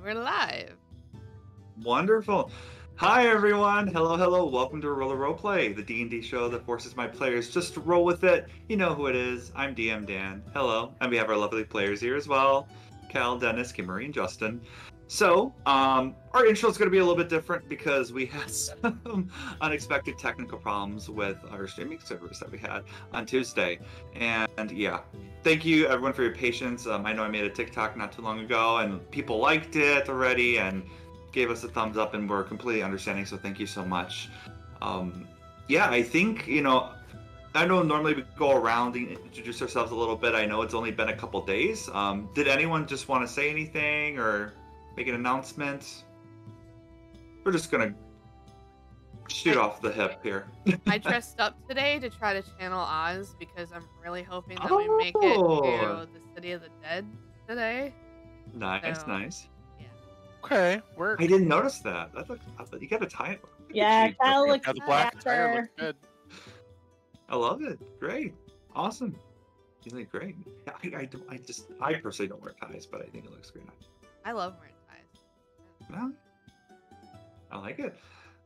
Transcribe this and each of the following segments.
we're live. Wonderful. Hi, everyone. Hello, hello. Welcome to Roleplay, the D&D show that forces my players just to roll with it. You know who it is. I'm DM Dan. Hello. And we have our lovely players here as well. Cal, Dennis, Kimarie, and Justin. So, our intro is going to be a little bit different because we had some unexpected technical problems with our streaming servers that we had on Tuesday. And yeah, thank you everyone for your patience. I know I made a TikTok not too long ago and people liked it already and gave us a thumbs up and were completely understanding, so thank you so much. Yeah, I think, I know normally we go around and introduce ourselves a little bit. I know it's only been a couple days. Did anyone just want to say anything or make an announcement? We're just gonna shoot off the hip here. I dressed up today to try to channel Oz because I'm really hoping that we make it to the City of the Dead today. Nice, So, nice. Yeah. Okay, work. I didn't notice that. You got a tie. Yeah, Kyle looks The black attire looks good. I love it. Great. Awesome. You look great. I personally don't wear ties, but I think it looks great. I love wearing ties. No, I like it.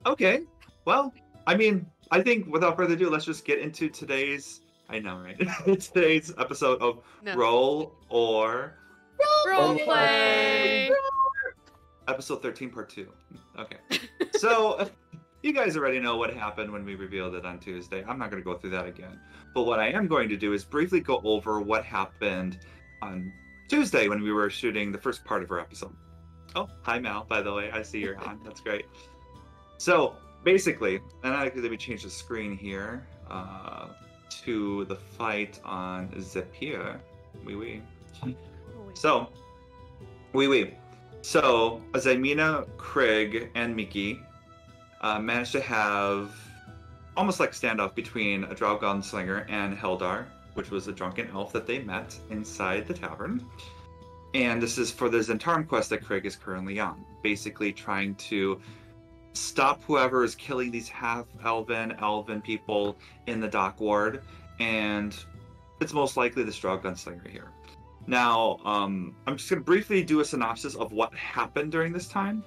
Okay. Well, I think without further ado, let's just get into today's. I know, right? Today's episode of Roll or Roleplay. Episode 13, part 2. Okay. So, you guys already know what happened when we revealed it on Tuesday. I'm not going to go through that again. But what I am going to do is briefly go over what happened on Tuesday when we were shooting the first part of our episode. Oh, hi Mal, by the way. I see you're on. That's great. So, basically, and let me change the screen here to the fight on Zapier. Oui. So, So, Zymina, Krig, and Miki managed to have almost like standoff between a drow gunslinger and Heldar, which was a drunken elf that they met inside the tavern. And this is for the Zentarum quest that Krig is currently on, basically trying to stop whoever is killing these elven people in the dock ward, and it's most likely this drow gunslinger here. Now, I'm just going to briefly do a synopsis of what happened during this time,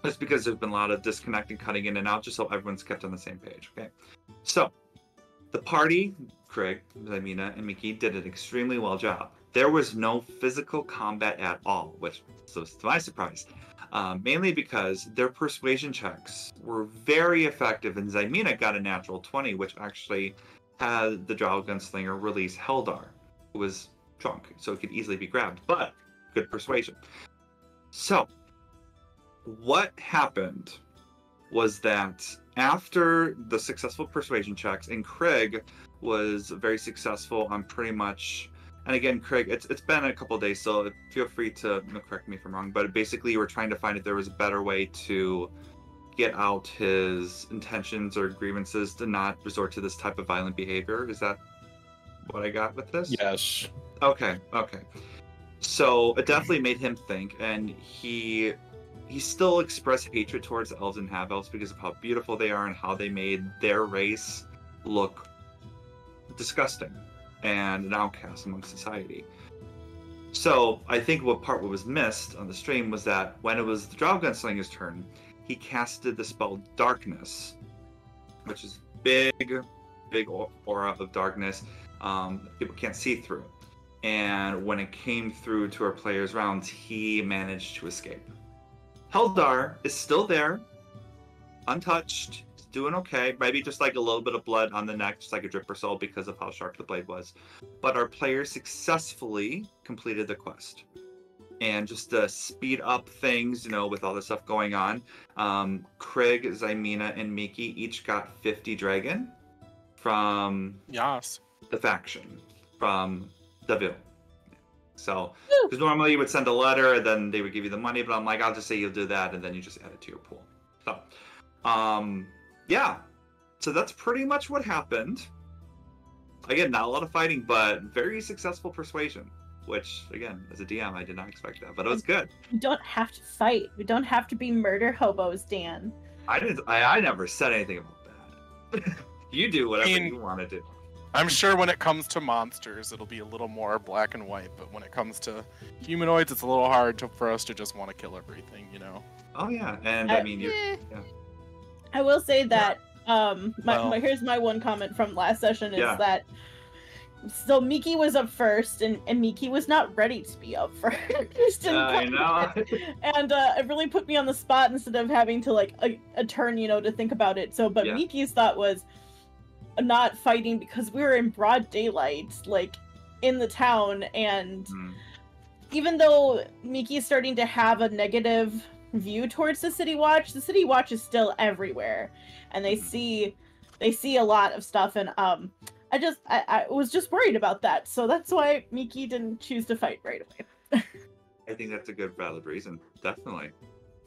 just because there's been a lot of disconnect and cutting in and out, just so everyone's kept on the same page, okay? So, the party, Krig, Zymina, and Miki did an extremely well job. There was no physical combat at all, which was to my surprise, mainly because their persuasion checks were very effective, and Zymina got a natural 20, which actually had the drow gunslinger release Heldar, who was drunk, so it could easily be grabbed, but good persuasion. So, what happened was that after the successful persuasion checks, and Krig was very successful on pretty much, and again, Krig, it's been a couple of days, so feel free to correct me if I'm wrong, but basically you were trying to find if there was a better way to get out his intentions or grievances to not resort to this type of violent behavior. Is that what I got with this? Yes. Okay. So it definitely made him think, and he still expressed hatred towards the elves and half-elves because of how beautiful they are and how they made their race look disgusting and an outcast among society. So I think what was missed on the stream was that when it was the drow gunslinger's turn, he casted the spell Darkness, which is big aura of darkness people can't see through. And when it came through to our players' rounds, he managed to escape. Heldar is still there, untouched, doing okay. Maybe just like a little bit of blood on the neck, just like a drip or so because of how sharp the blade was. But our players successfully completed the quest. And just to speed up things, with all this stuff going on, Krig, Zymina, and Miki each got 50 dragon from the faction, from Deville. So, because normally you would send a letter and then they would give you the money, but I'm like, I'll just say you'll do that, and then you just add it to your pool. So, yeah. So that's pretty much what happened. Again, not a lot of fighting, but very successful persuasion, which, again, as a DM, I did not expect that, but it was good. We don't have to fight. We don't have to be murder hobos, Dan. I never said anything about that. You do whatever you want to do. I'm sure when it comes to monsters, it'll be a little more black and white, but when it comes to humanoids, it's a little hard for us to just want to kill everything, you know? Oh yeah, and I mean, I will say that here's my one comment from last session is that so Miki was up first, and Miki was not ready to be up first. I know. And it really put me on the spot instead of having to like a turn, to think about it. So, but Miki's thought was not fighting because we were in broad daylight, like in the town, and even though Miki is starting to have a negative view towards the City Watch is still everywhere, and they see a lot of stuff, and I was just worried about that, so that's why Miki didn't choose to fight right away. I think that's a good valid reason, definitely.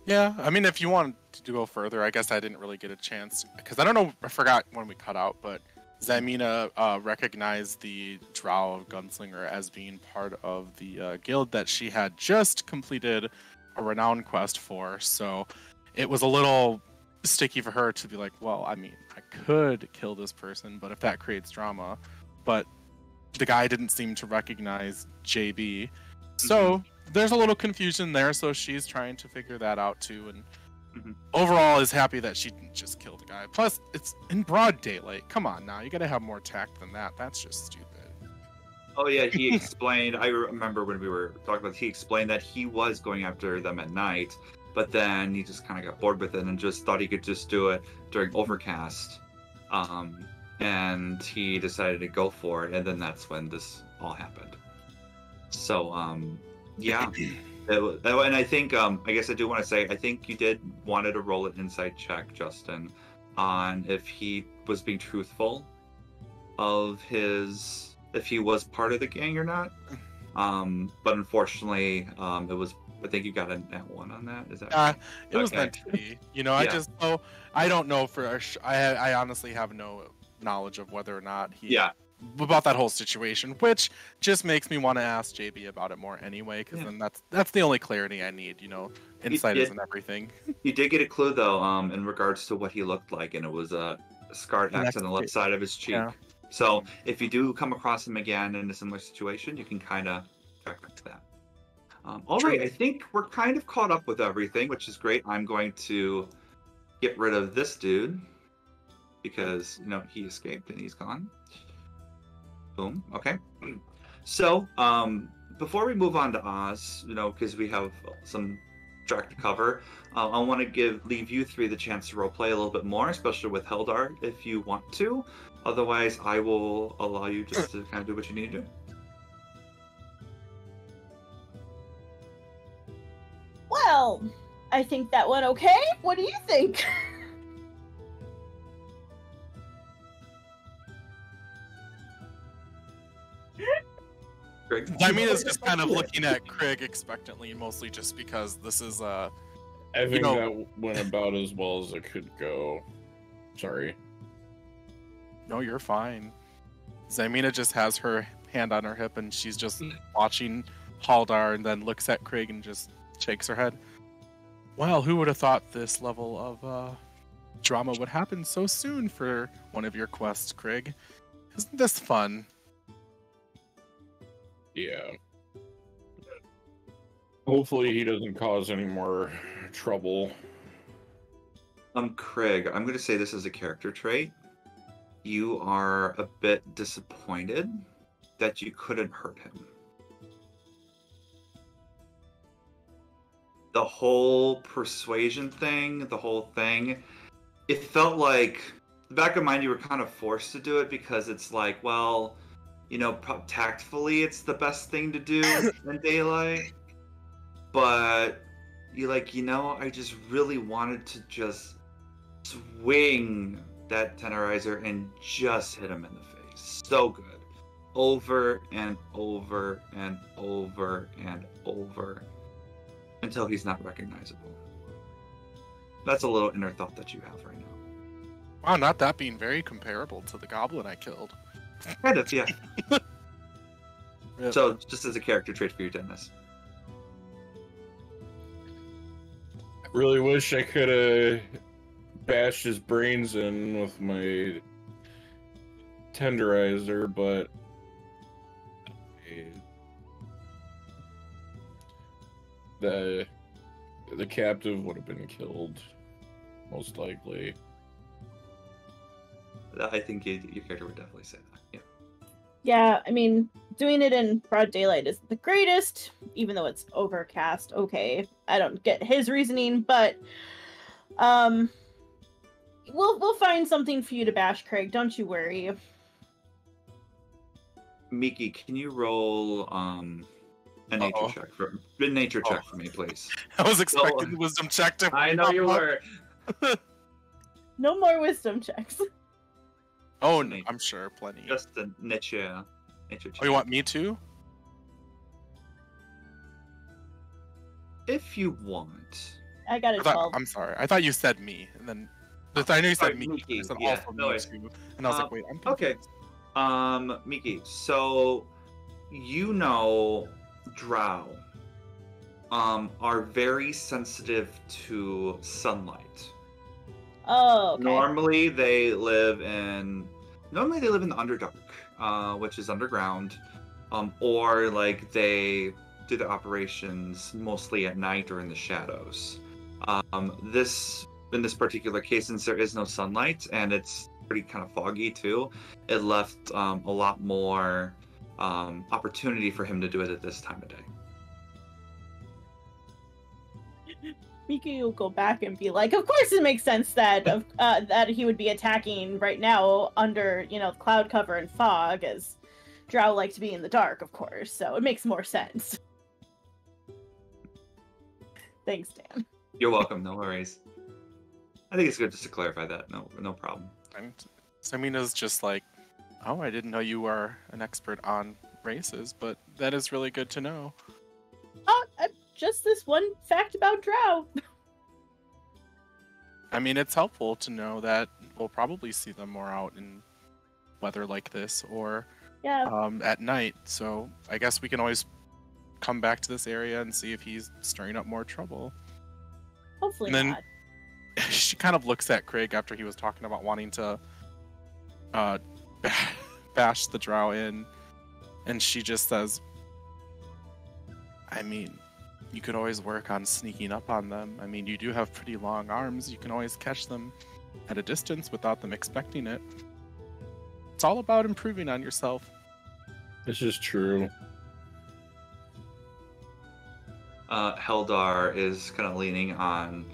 Yeah, I mean, if you want to go further, I guess I didn't really get a chance, because I don't know, I forgot when we cut out, but Xamina recognized the Drow Gunslinger as being part of the guild that she had just completed a renown quest for, so it was a little sticky for her to be like, well, I mean, I could kill this person, but if that creates drama. But the guy didn't seem to recognize JB, so there's a little confusion there, so she's trying to figure that out too, and overall is happy that she didn't just kill the guy. Plus, it's in broad daylight. Come on now, you gotta have more tact than that. That's just stupid. Oh yeah, he explained, I remember when we were talking about, he explained that he was going after them at night, but then he just kind of got bored with it and just thought he could just do it during overcast. And he decided to go for it, and then that's when this all happened. So, yeah. And I think, I guess I do want to say, I think you wanted to roll an insight check, Justin, on if he was being truthful if he was part of the gang or not. But unfortunately, I think you got a net 1 on that. Is that right? It was meant to be. I don't know for sure. I honestly have no knowledge of whether or not about that whole situation, which just makes me want to ask JB about it more anyway, because then that's the only clarity I need. Insight isn't everything. You did get a clue though, in regards to what he looked like, and it was a scarred X on the left side of his cheek. Yeah. So if you do come across him again in a similar situation, you can kind of track back to that. All right, I think we're kind of caught up with everything, which is great. I'm going to get rid of this dude because he escaped and he's gone. Boom. Okay. So before we move on to Oz, because we have some track to cover, I want to leave you three the chance to roleplay a little bit more, especially with Heldar, if you want to. Otherwise, I will allow you just to kind of do what you need to do. Well, I think that went okay. What do you think? Dimina's just kind of looking at Krig expectantly, mostly just because this is I think that went about as well as it could go. Sorry. No, you're fine. Xamina just has her hand on her hip and she's just watching Haldar and then looks at Krig and just shakes her head. Well, who would have thought this level of drama would happen so soon for one of your quests, Krig? Isn't this fun? Yeah. Hopefully he doesn't cause any more trouble. Krig, I'm going to say this as a character trait. You are a bit disappointed that you couldn't hurt him. The whole persuasion thing, it felt like, the back of mind, you were kind of forced to do it because it's like, well, tactfully it's the best thing to do in daylight. But you're like, I just really wanted to just swing that tenderizer and just hit him in the face. So good. Over and over and over and over until he's not recognizable. That's a little inner thought that you have right now. Wow, not that being very comparable to the goblin I killed. Kind of, yeah. So, just as a character trait for you, Dennis. I really wish I could have bashed his brains in with my tenderizer, but the captive would have been killed, most likely. I think your character would definitely say that. Yeah. Yeah, I mean, doing it in broad daylight isn't the greatest, even though it's overcast. Okay, I don't get his reasoning, but we'll find something for you to bash, Krig. Don't you worry. Miki, can you roll a nature check for me, please? I was expecting the wisdom check to. I know you were. No more wisdom checks. Oh, no, I'm sure, plenty. Just a nature check. Oh, you want me to? If you want. I got a 12. I'm sorry. I thought you said me, and then I knew you said me. Miki. I said Yeah, also no me too, and I was like, wait, I'm confused. Okay. Miki, so you know drow are very sensitive to sunlight. Oh, okay. Normally they live in the Underdark, which is underground, or like they do their operations mostly at night or in the shadows. In this particular case, since there is no sunlight and it's pretty kind of foggy too, it left a lot more opportunity for him to do it at this time of day. Miki will go back and be like, of course it makes sense that that he would be attacking right now under, cloud cover and fog, as drow like to be in the dark, of course, so it makes more sense. Thanks, Dan. You're welcome, no worries. I think it's good just to clarify that. No problem. And Samina's just like, oh, I didn't know you were an expert on races, but that is really good to know. Just this one fact about drow. I mean, it's helpful to know that we'll probably see them more out in weather like this, or at night. So I guess we can always come back to this area and see if he's stirring up more trouble. Hopefully and then not. She kind of looks at Krig after he was talking about wanting to bash the drow in, and she just says, I mean, you could always work on sneaking up on them. I mean, you do have pretty long arms. You can always catch them at a distance without them expecting it. It's all about improving on yourself. This is true. Heldar is kind of leaning on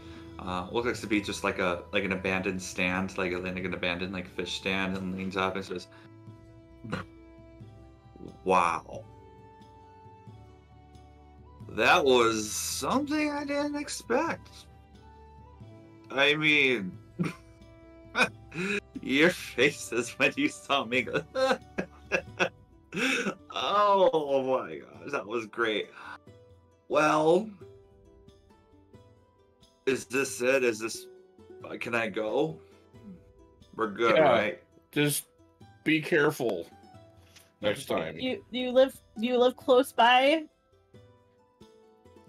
what looks to be just like an abandoned stand, like an abandoned fish stand, and leans up and says, "Wow. That was something I didn't expect. I mean, your faces when you saw me go, oh my gosh, that was great. Well, is this it? Can I go? We're good, right? Just be careful next time. Do you live close by?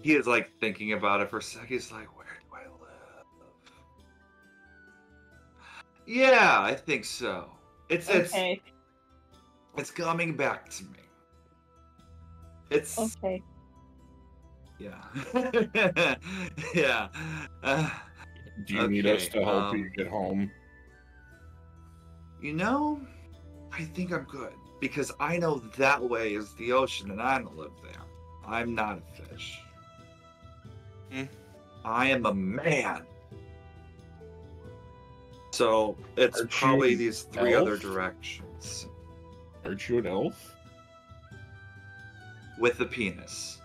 He is thinking about it for a second. He's like, where do I live? Yeah, I think so. It's coming back to me. It's okay. Yeah. Yeah. Do you need us to help you get home? I think I'm good, because I know that way is the ocean and I don't live there. I'm not a fish. I am a man. So it's probably these three other directions. Aren't you an elf? With a penis.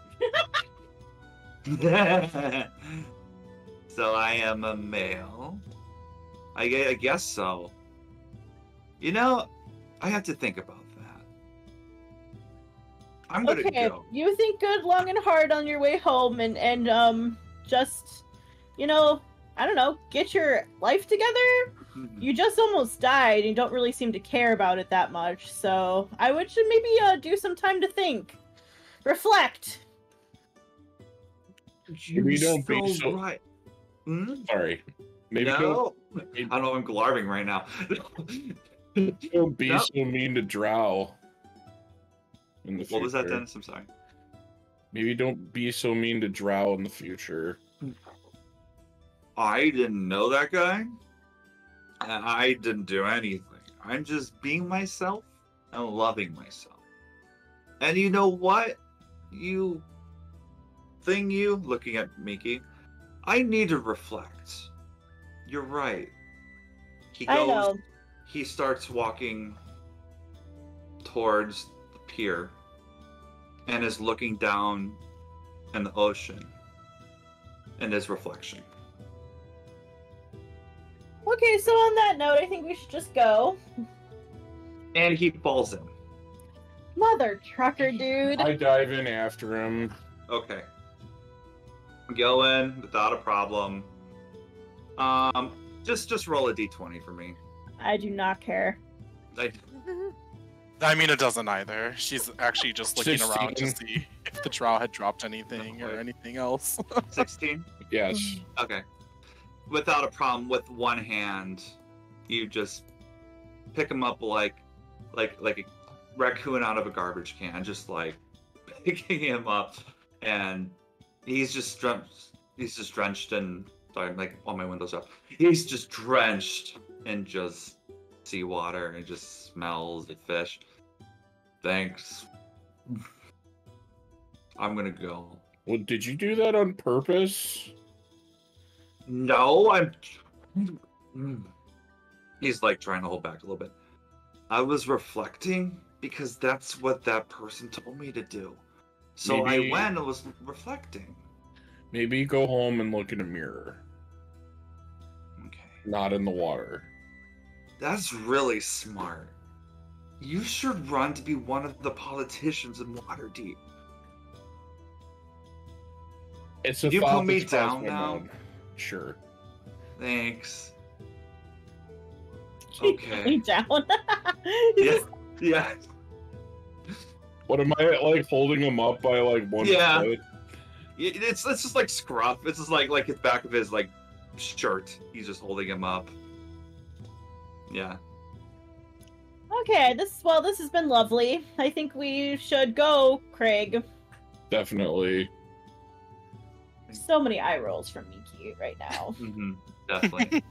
So I am a male. I guess so. I have to think about that. I'm gonna go. You think good, long, and hard on your way home, and just, I don't know, get your life together. You just almost died, and you don't really seem to care about it that much. So I should maybe do some time to think, reflect. We don't be so right. Sorry. Maybe no. I don't know if I'm glarving right now. Don't be so mean to Drow. In the future. What was that, Dennis? I'm sorry. Maybe don't be so mean to Drow in the future. I didn't know that guy. And I didn't do anything. I'm just being myself and loving myself. And you know what? Looking at Miki, I need to reflect. You're right. He starts walking towards the pier and is looking down in the ocean in his reflection. Okay, so on that note, I think we should just go. And he falls in. Mother trucker, dude. I dive in after him. Okay. Go in without a problem. Just roll a d20 for me. I do not care. I mean, it doesn't either. She's actually just looking 16. around to see if the drow had dropped anything or anything else. 16? Yes. Okay. Without a problem, with one hand, you just pick him up like a raccoon out of a garbage can, just like picking him up, and he's just drenched in. Sorry, like all my windows up. He's just drenched in just seawater and just smells like fish. Thanks. I'm gonna go. Well, did you do that on purpose? No, He's like trying to hold back a little bit. I was reflecting because that's what that person told me to do. So I went and was reflecting. Maybe go home and look in a mirror. Okay. Not in the water. That's really smart. You should run to be one of the politicians in Waterdeep. It's a you thought put me that's down possible, now? man. Sure. Thanks. Keep Okay. me down. Yeah. What am I like holding him up by like one foot? It's just like scruff. It's just like his back of his like shirt. He's just holding him up. Yeah. Okay, this has been lovely. I think we should go, Krig. Definitely. So many eye rolls from Miki right now. Mm-hmm. Definitely.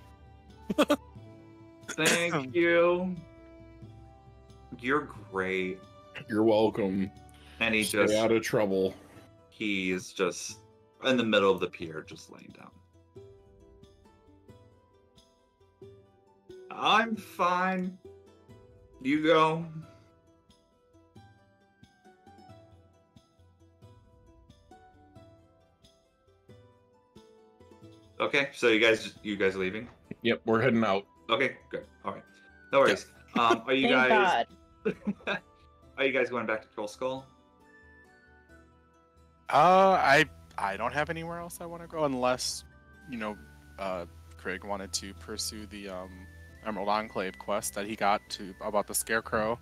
Thank you. You're great. You're welcome. And Stay out of trouble. He's just in the middle of the pier, just laying down. I'm fine. You go. Okay, so you guys leaving? Yep, we're heading out. Okay, good. All right, no worries. Are you Thank guys? God. Are you guys going back to Troll Skull? I don't have anywhere else I want to go unless, Krig wanted to pursue the Emerald Enclave quest that he got about the Scarecrow,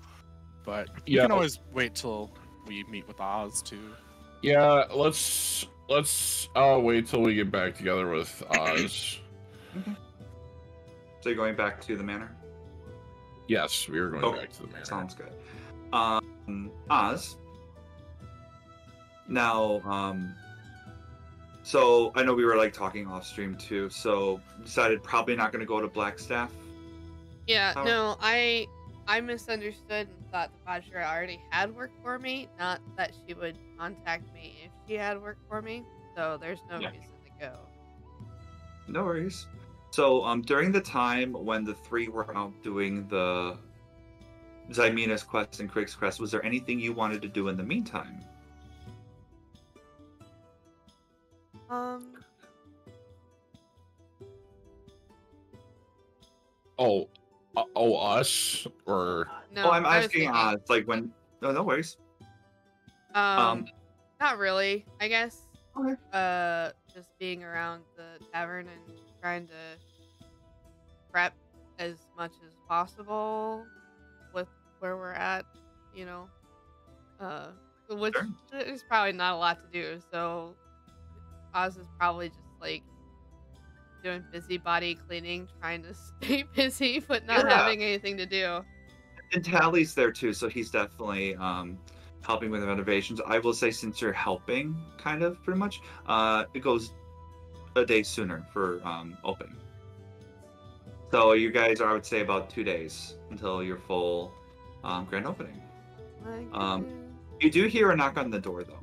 but you can always wait till we meet with Oz too. Yeah, let's wait till we get back together with Oz. Okay. So you're going back to the manor? Yes, we are going back to the manor. Sounds good. Oz. Now, so I know we were like talking off stream too. So decided probably not going to go to Blackstaff. Yeah, no, I misunderstood and thought the Bajra already had work for me, not that she would contact me if she had work for me. So there's no reason to go. No worries. So during the time when the three were out doing the Zymina's quest and Krig's quest, was there anything you wanted to do in the meantime? Us or no? I'm asking Oz. Like when? No worries. Not really. I guess. Okay. Just being around the tavern and trying to prep as much as possible with where we're at, which is probably not a lot to do. So Oz is probably just like doing busybody cleaning, trying to stay busy, but not having anything to do. And Tally's there too, so he's definitely helping with the renovations. I will say, since you're helping, kind of pretty much, it goes a day sooner for opening. So you guys are, I would say, about 2 days until your full grand opening. You do hear a knock on the door, though.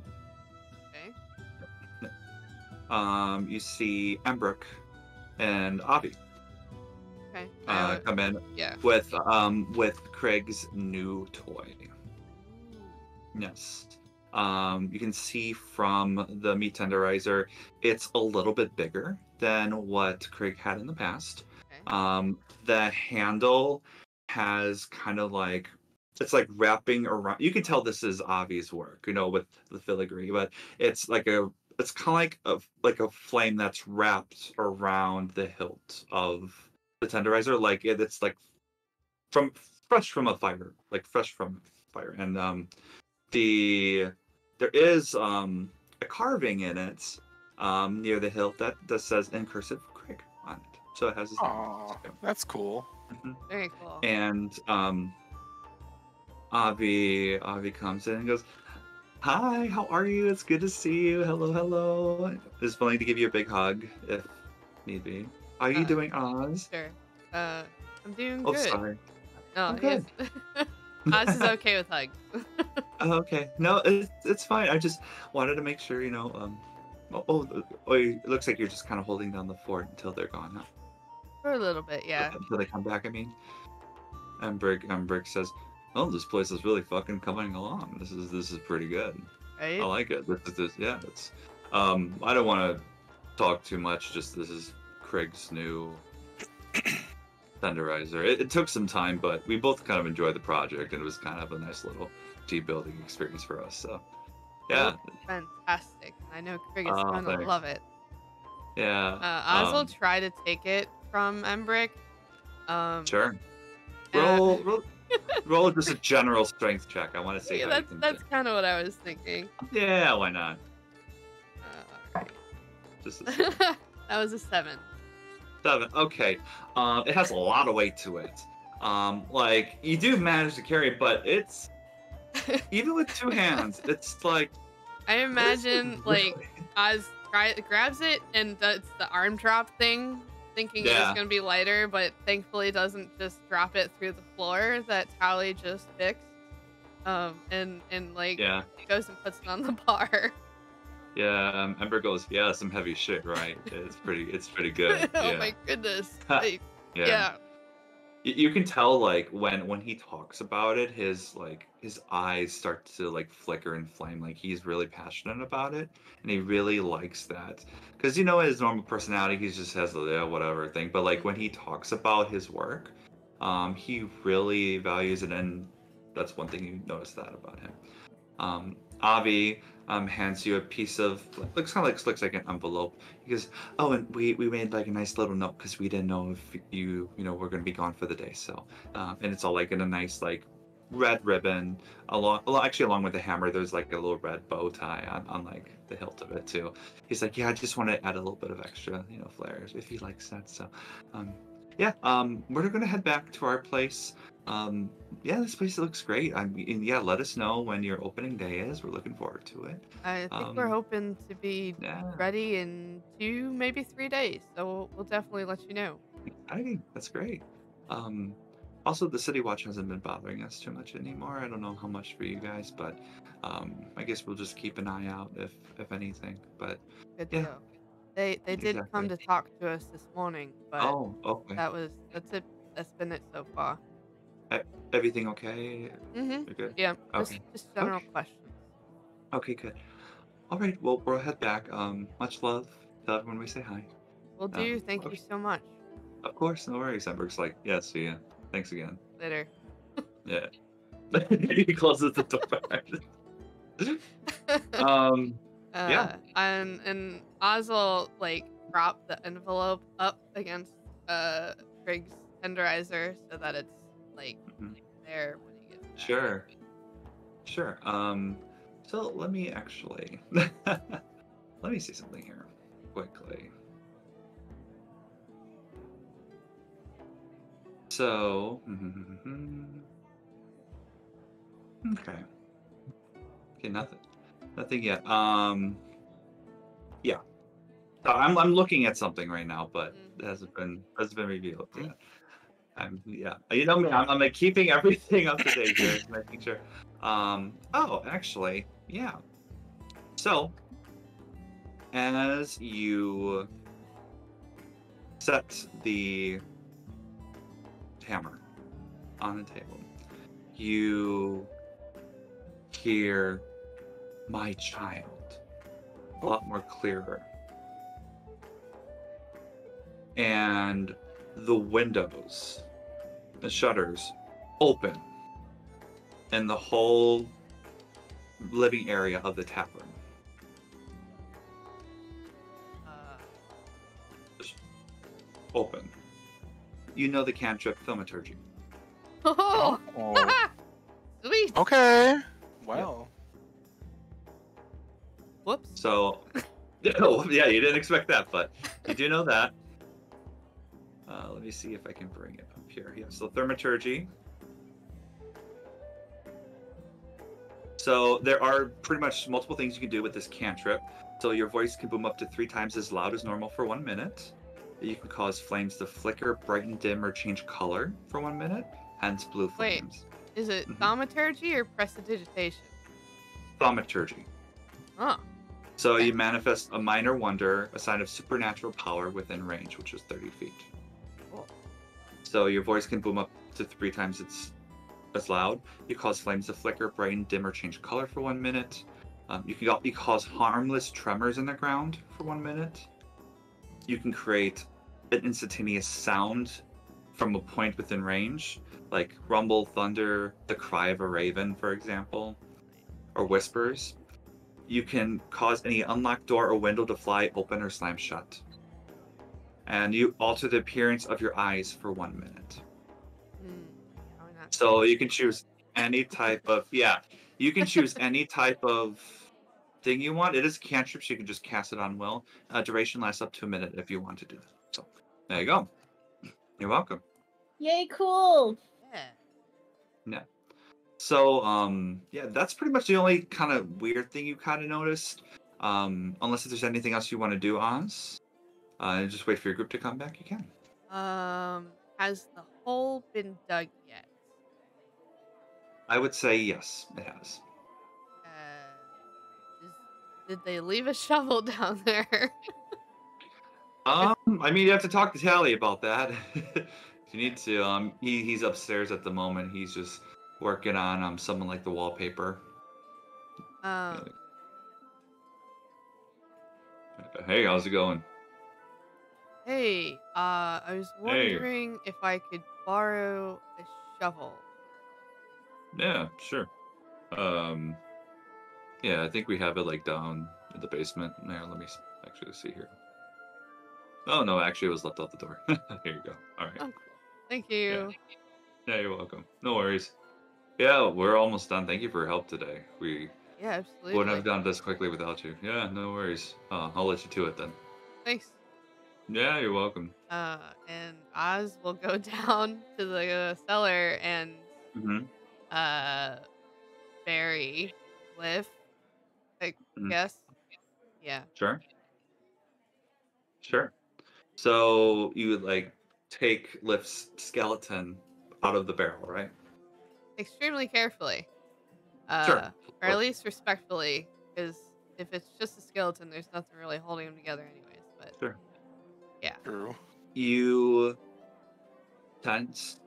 Okay. You see Embrook and Avi come in with Krig's new toy. Yes. You can see from the meat tenderizer, it's a little bit bigger than what Krig had in the past. Okay. The handle has kind of like, it's like wrapping around. You can tell this is Avi's work, with the filigree, but it's like it's kind of like a flame that's wrapped around the hilt of the tenderizer, like it's like fresh from a fire, and there is a carving in it near the hilt that says in cursive Krig on it, so it has his name. That's cool. Mm-hmm. Very cool. And Avi comes in and goes, "Hi, how are you? It's good to see you. Hello. Is willing to give you a big hug if need be. How are you doing, Oz?" Sure. I'm doing good. Oh, sorry. No, good. Oz is okay with hugs. Okay. No, it's fine. I just wanted to make sure, it looks like you're just kind of holding down the fort until they're gone, huh? For a little bit, yeah. Until they come back, I mean. And Brick says, "Oh, this place is really fucking coming along. This is pretty good. Right? I like it. It's I don't want to talk too much. Just this is Krig's new tenderizer. It took some time, but we both kind of enjoyed the project, and it was kind of a nice little team building experience for us. So, yeah, fantastic. I know Krig is going to love it. Yeah. Oz will try to take it from Embrick. Sure. Roll just a general strength check. I want to see. Yeah, that's kind of what I was thinking. Yeah, why not? All right. Just that was a 7. 7. Okay. It has a lot of weight to it. Like you do manage to carry it, but it's even with 2 hands, it's like. I imagine like Oz grabs it and does the arm drop thing, thinking it was gonna be lighter, but thankfully doesn't just drop it through the floor that Tally just fixed. And goes and puts it on the bar. Yeah, Ember goes, "Yeah, some heavy shit, right? It's pretty good." Oh my goodness. Yeah. You can tell like when he talks about it, his eyes start to like flicker and flame. Like he's really passionate about it, and he really likes that. Because his normal personality, he just has the whatever thing. But like when he talks about his work, he really values it, and that's one thing you notice that about him. Avi hands you a piece of looks like an envelope. He goes, "Oh, and we made like a nice little note because we didn't know if you were gonna be gone for the day. So, and it's all like in a nice like red ribbon along with the hammer. There's like a little red bow tie on like the hilt of it too. He's like, yeah, I just want to add a little bit of extra flares if he likes that. So, we're gonna head back to our place. This place looks great. Let us know when your opening day is. We're looking forward to it. I think we're hoping to be ready in 2, maybe 3 days. So we'll definitely let you know. Exciting. That's great. Also, the City Watch hasn't been bothering us too much anymore. I don't know how much for you guys, but I guess we'll just keep an eye out if anything. But good deal. They did come to talk to us this morning, but okay. That's it. That's been it so far. Everything okay? Mm-hmm. You're good? Yeah. Okay. Just general questions. Okay, good. All right. Well, we'll head back. Much love to everyone we say hi. Will do. Thank you so much. Of course. No worries. Ember's like, yeah, see ya. Thanks again. Later. Yeah. He closes the door. And Oz will like prop the envelope up against Krig's tenderizer so that it's like there when he gets back. Sure. So let me actually let me see something here quickly. So, okay. Okay, nothing yet. Yeah. So I'm looking at something right now, but it hasn't been revealed yet. Yeah. You know me, I'm like keeping everything up to date here, making sure. Oh, actually, yeah. So, as you set the hammer on the table, you hear "my child" a lot more clearer. And the windows, the shutters open in the whole living area of the tavern. Just open. You know the cantrip thaumaturgy. Oh, sweet. Okay. Well. Whoops. So, yeah, you didn't expect that, but you do know that. Let me see if I can bring it up here. Yeah, so thaumaturgy. So there are pretty much multiple things you can do with this cantrip. So your voice can boom up to 3 times as loud as normal for 1 minute. You can cause flames to flicker, brighten, dim, or change color for 1 minute. Hence blue flames. Wait, is it thaumaturgy or prestidigitation? Thaumaturgy. Oh. So you manifest a minor wonder, a sign of supernatural power within range, which is 30 feet. Cool. So your voice can boom up to 3 times as loud. You cause flames to flicker, brighten, dim, or change color for 1 minute. You can cause harmless tremors in the ground for 1 minute. You can create an instantaneous sound from a point within range, like rumble, thunder, the cry of a raven, for example, or whispers. You can cause any unlocked door or window to fly open or slam shut. And you alter the appearance of your eyes for 1 minute. So you can choose any type of, you can choose any type of thing you want. It is cantrips, you can just cast it on will. Duration lasts up to 1 minute if you want to do that. So there you go. You're welcome. Yay, cool. Yeah. So, yeah, that's pretty much the only kind of weird thing you kind of noticed. Unless if there's anything else you want to do, Oz. Just wait for your group to come back, you can. Has the hole been dug yet? I would say yes, it has. Did they leave a shovel down there? I mean, you have to talk to Tally about that. If you need to. He's upstairs at the moment. He's just working on something like the wallpaper. Hey, how's it going? Hey, I was wondering if I could borrow a shovel. Yeah, sure. Yeah, I think we have it like down in the basement. There, let me actually see here. Oh no, actually it was left out the door. Here you go. All right. Oh, cool. Thank you. Yeah, you're welcome. No worries. Yeah, we're almost done. Thank you for your help today. We absolutely wouldn't have done this quickly without you. Yeah, no worries. I'll let you to it then. Thanks. Yeah, you're welcome. And Oz will go down to the cellar and bury Liv, I guess. Yeah. Sure. So you would like take Liv's skeleton out of the barrel, right? Extremely carefully. Sure. Or at least respectfully, because if it's just a skeleton, there's nothing really holding them together anyways. But sure. Yeah. True. You sense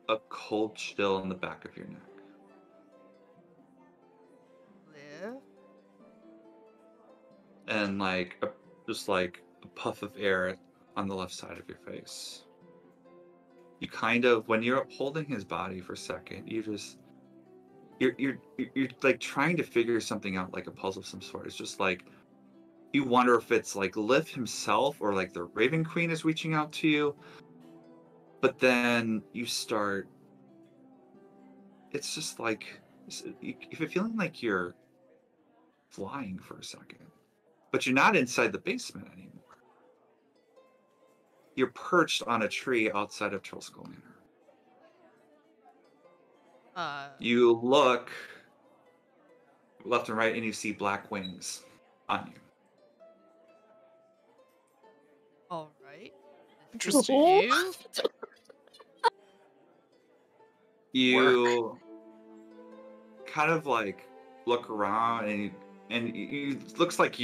a cold chill in the back of your neck. Liv? And like just like a puff of air on the left side of your face. You kind of, when you're holding his body for a second, you're like trying to figure something out, like a puzzle of some sort. It's just like you wonder if it's like Liv himself or like the Raven Queen is reaching out to you. But then you start, it's just like, if you're feeling like you're flying for a second, but you're not inside the basement anymore. you're perched on a tree outside of Trollskull Manor. You look left and right, and you see black wings on you. All right. Interesting. You kind of like look around, and it looks like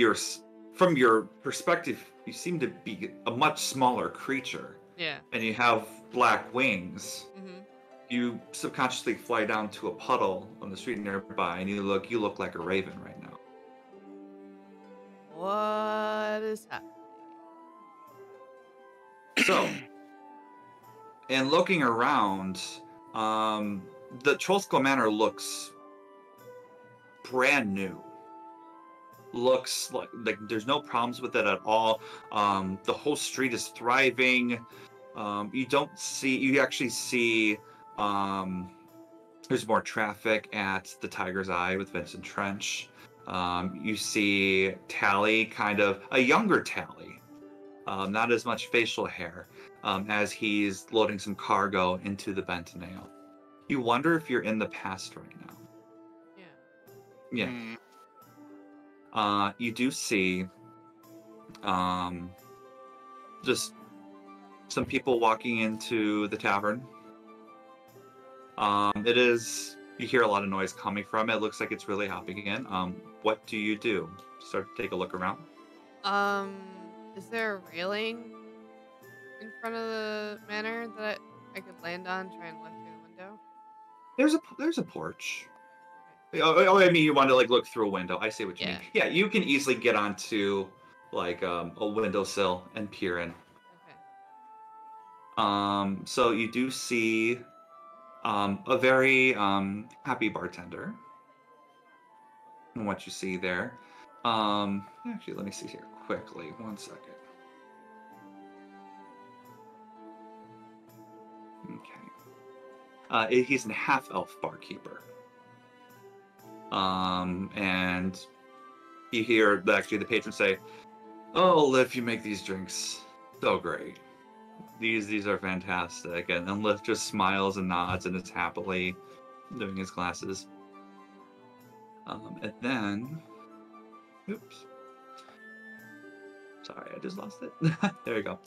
from your perspective, you seem to be a much smaller creature. Yeah. And you have black wings. Mm-hmm. You subconsciously fly down to a puddle on the street nearby, and you look like a raven right now. What is happening? So, and looking around, the Trollskull Manor looks brand new. Looks like there's no problems with it at all. The whole street is thriving. You actually see there's more traffic at the Tiger's Eye with Vincent Trench. You see Tally, kind of a younger Tally, not as much facial hair, as he's loading some cargo into the Bent Nail. You wonder if you're in the past right now. Yeah. You do see just some people walking into the tavern. You hear a lot of noise coming from it. It looks like it's really hopping again. What do you do? Start to take a look around? Is there a railing in front of the manor that I could land on, try and look through the window? There's a porch. Oh, I mean, you want to like look through a window. I see what you mean. Yeah, you can easily get onto like a windowsill and peer in. Okay. So you do see a very happy bartender. And what you see there. Actually, let me see here quickly. 1 second. Okay. He's a half-elf barkeeper. And you hear actually the patron say, "Oh, Liv, you make these drinks so great. These are fantastic." And Liv just smiles and nods and is happily doing his glasses. And then, oops. Sorry, I just lost it. There you go.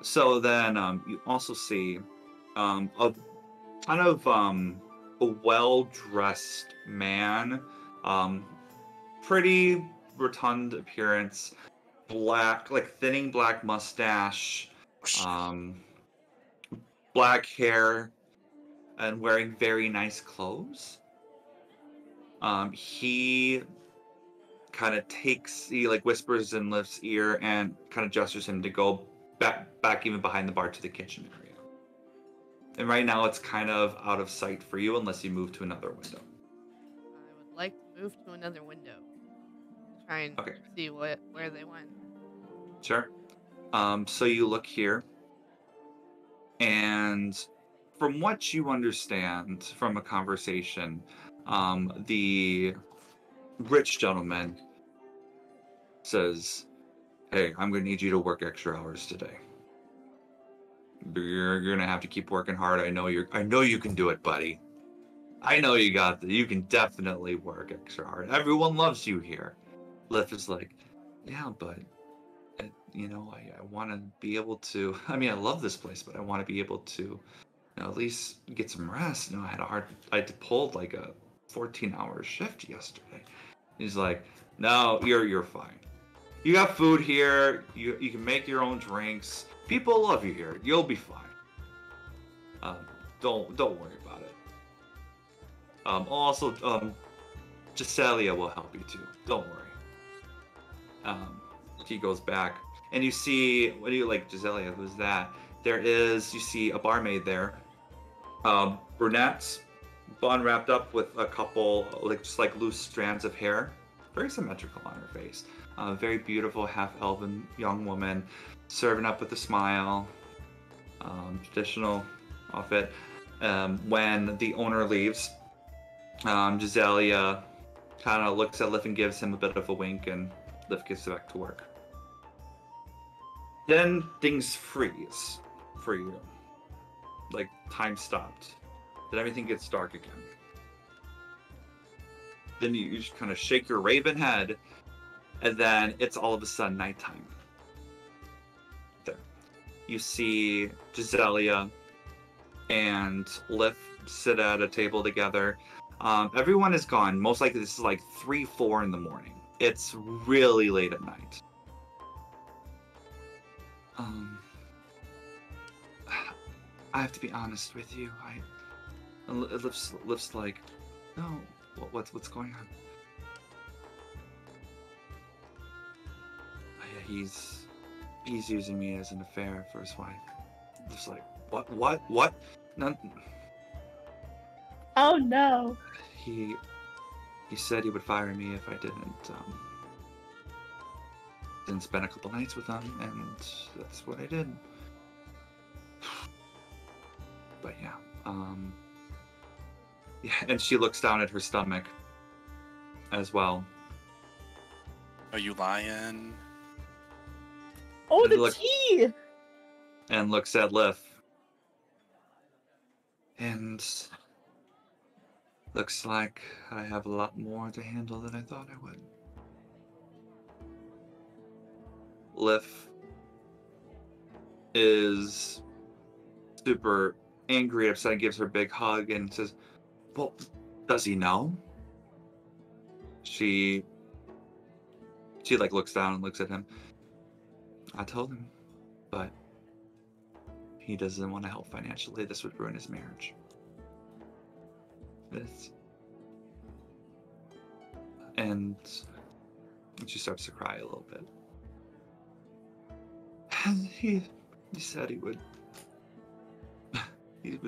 So then you also see a kind of a well-dressed man, pretty rotund appearance, black, like thinning black mustache, black hair, and wearing very nice clothes. He kind of he like whispers in Liv's ear and kind of gestures him to go back even behind the bar to the kitchen area. And right now it's kind of out of sight for you unless you move to another window. I would like to move to another window. Try and see where they went. Sure. So you look here, and from what you understand from a conversation, the rich gentleman says, "Hey, I'm going to need you to work extra hours today. You're going to have to keep working hard. I know you can do it, buddy. I know you got you can definitely work extra hard. Everyone loves you here." Liv is like, "Yeah, but I want to be able to. I mean, I love this place, but I want to be able to, at least get some rest. I had to pull like a 14-hour shift yesterday." He's like, "No, you're fine. You got food here. You can make your own drinks. People love you here. You'll be fine. Don't worry about it. Also, Giselia will help you too. Don't worry." He goes back, and you see, what do you like, Giselia? Who's that? You see a barmaid there. Brunettes, bun wrapped up with a couple, just loose strands of hair. Very symmetrical on her face. Very beautiful, half-elven young woman, serving up with a smile. Traditional outfit. When the owner leaves, Giselia kind of looks at Liv and gives him a bit of a wink, and Liv gets back to work. Then things freeze for you. Like, time stopped. Then everything gets dark again. Then you just kind of shake your raven head, and then it's all of a sudden nighttime. There. You see Giselia and Lif sit at a table together. Everyone is gone. Most likely this is like 3, 4 in the morning. It's really late at night. I have to be honest with you. Lif's like, no, what's going on? He's using me as an affair for his wife. Lif's like, what? No. Oh no. He said he would fire me if I didn't spend a couple nights with him, and that's what I did. But yeah, and she looks down at her stomach as well. Are you lying? Oh, the tea! And looks at Lif. And looks like I have a lot more to handle than I thought I would. Lif is super angry, upset, and gives her a big hug and says, well, does he know? She like looks down and looks at him. I told him, but he doesn't want to help financially. This would ruin his marriage. And she starts to cry a little bit. And he said he would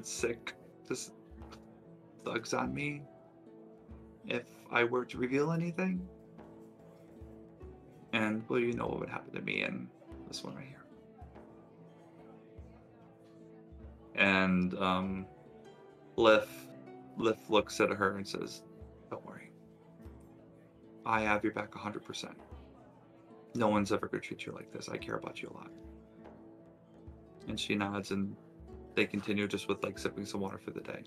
sick just thugs on me if I were to reveal anything. And well, you know what would happen to me and this one right here. And Lif looks at her and says, don't worry. I have your back 100%. No one's ever gonna treat you like this. I care about you a lot. And she nods, and they continue just with like sipping some water for the day.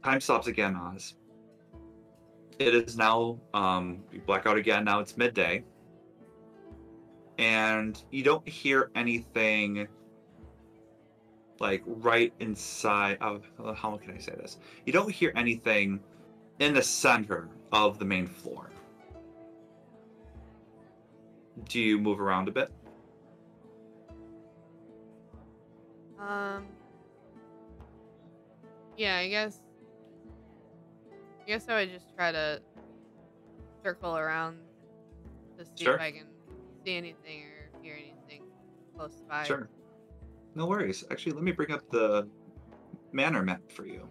Time stops again, Oz. It is now, you black out again, now it's midday. And you don't hear anything like right inside of, how can I say this? You don't hear anything in the center of the main floor. Do you move around a bit? Yeah, I guess I would just try to circle around to see if I can see anything or hear anything close by. Sure. No worries. Actually, let me bring up the manor map for you.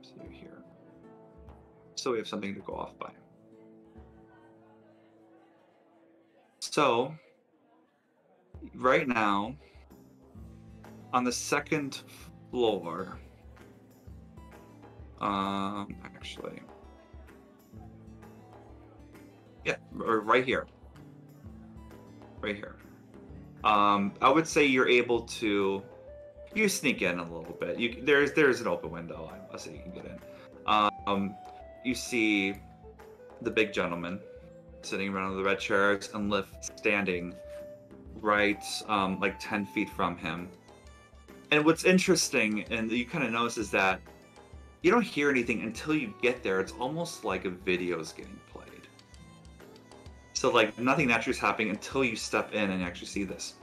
So you're here. So we have something to go off by. So, right now, on the second floor, actually, yeah, or right here. Right here. I would say you're able to, you sneak in a little bit. There's an open window. I'll say you can get in. You see the big gentleman sitting around the red chairs and Lif standing right like 10 feet from him. And what's interesting, and you kind of notice, is that you don't hear anything until you get there. It's almost like a video is getting played. So like nothing naturally is happening until you step in and actually see this.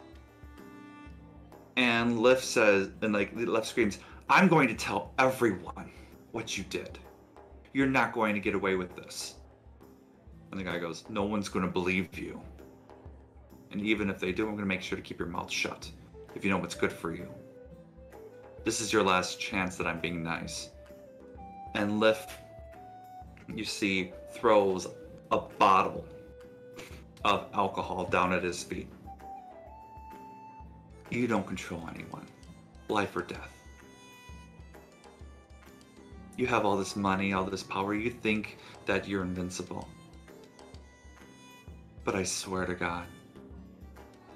And Lif says, and like Lif screams, I'm going to tell everyone what you did. You're not going to get away with this. And the guy goes, no one's going to believe you. And even if they do, I'm going to make sure to keep your mouth shut if you know what's good for you. This is your last chance that I'm being nice. And Lif, you see, throws a bottle of alcohol down at his feet. You don't control anyone, life or death. You have all this money, all this power. You think that you're invincible. But I swear to God,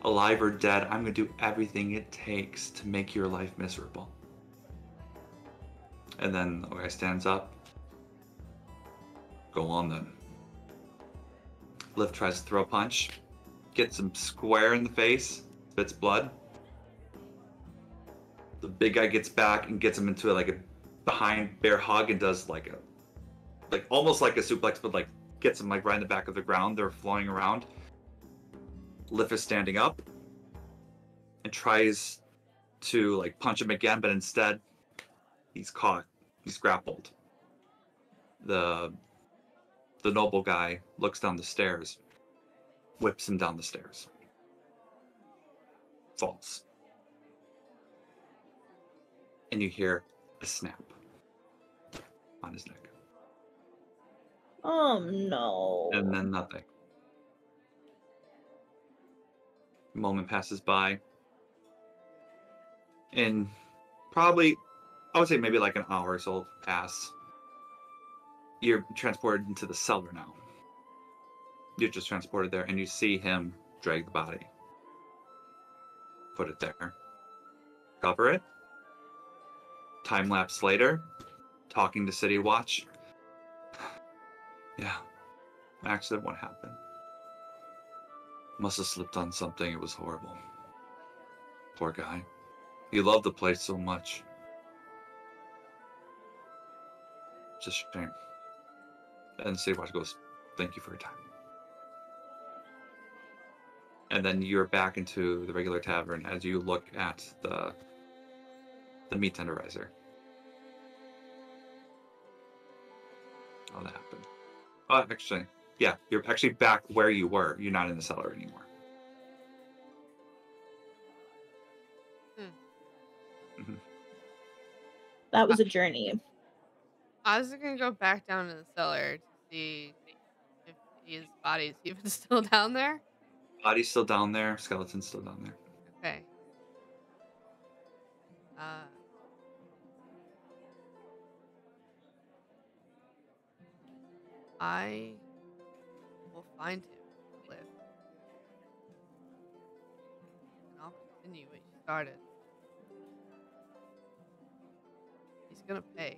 alive or dead, I'm going to do everything it takes to make your life miserable. And then the guy stands up. Go on then. Liv tries to throw a punch. Gets him square in the face. Spits blood. The big guy gets back and gets him into like a behind bear hug and does like almost like a suplex, but like gets him like right in the back of the ground. They're flowing around. Liv is standing up and tries to like punch him again, but instead he's caught. He's grappled. The noble guy looks down the stairs, whips him down the stairs. Falls. And you hear a snap on his neck. Oh no. And then nothing. A moment passes by. And probably, I would say maybe like an hour or so pass. You're transported into the cellar now. You're just transported there and you see him drag the body. Put it there. Cover it. Time lapse later. Talking to City Watch. Yeah. Accident, what happened? Must have slipped on something. It was horrible. Poor guy. He loved the place so much. It's a shame. And City Watch goes, thank you for your time. And then you're back into the regular tavern as you look at the meat tenderizer. Oh, that happened. Oh, actually, yeah, you're actually back where you were. You're not in the cellar anymore. Mm-hmm. That was a journey. I was gonna go back down to the cellar to see if his body's even still down there. Body's still down there. Skeleton's still down there. Okay. I will find him, Liv. And I'll continue what you started. He's gonna pay.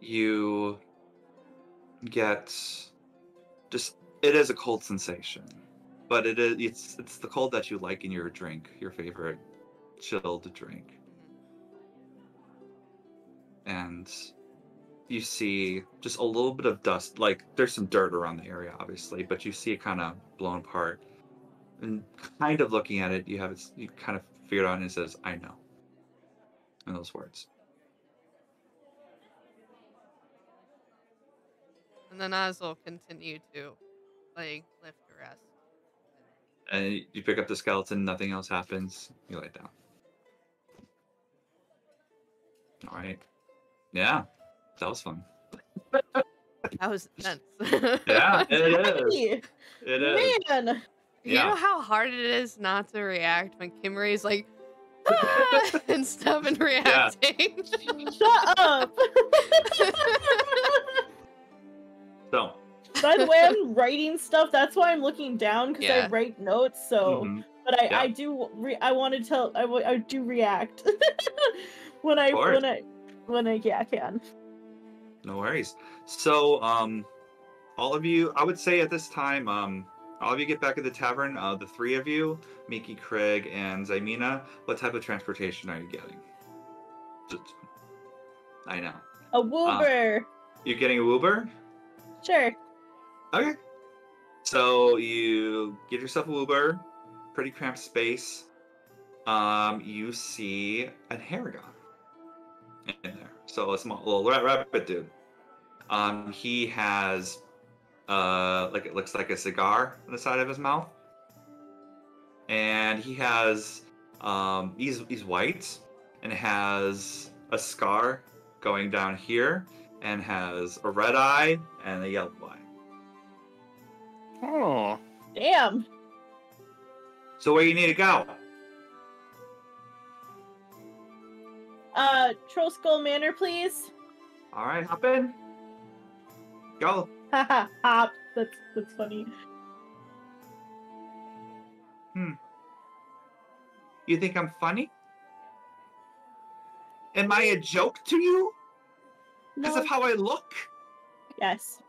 You get just, it is a cold sensation, but it's the cold that you like in your drink, your favorite chilled drink. And you see just a little bit of dust, like there's some dirt around the area obviously, but you see it kind of blown apart. And kind of looking at it, you kind of figure it out, and it says, I know, in those words. And then Oz will continue to like lift the rest. And you pick up the skeleton, nothing else happens, you lay it down. All right. Yeah, that was fun. That was intense. Yeah, it is. Hey, It is. man. You know how hard it is not to react when Kimarie's like, ah! and stuff and reacting? Shut up. So. By the way, I'm writing stuff. That's why I'm looking down, because I write notes. So, but I do. I do react when I can. No worries. So, all of you, I would say at this time, all of you get back at the tavern. The three of you, Miki, Krig, and Zymina. What type of transportation are you getting? I know. A Woober. You're getting a Woober? Sure. Okay. So you get yourself a Woober, pretty cramped space. You see a Haragon in there. So a small little rabbit dude. He has like it looks like a cigar on the side of his mouth. And he has he's white and has a scar going down here and has a red eye and a yellow eye. Oh. Damn. So where you need to go? Troll Skull Manor, please. All right, hop in. Go. Haha, hop. That's funny. You think I'm funny? Am I a joke to you? Because No. of how I look? Yes.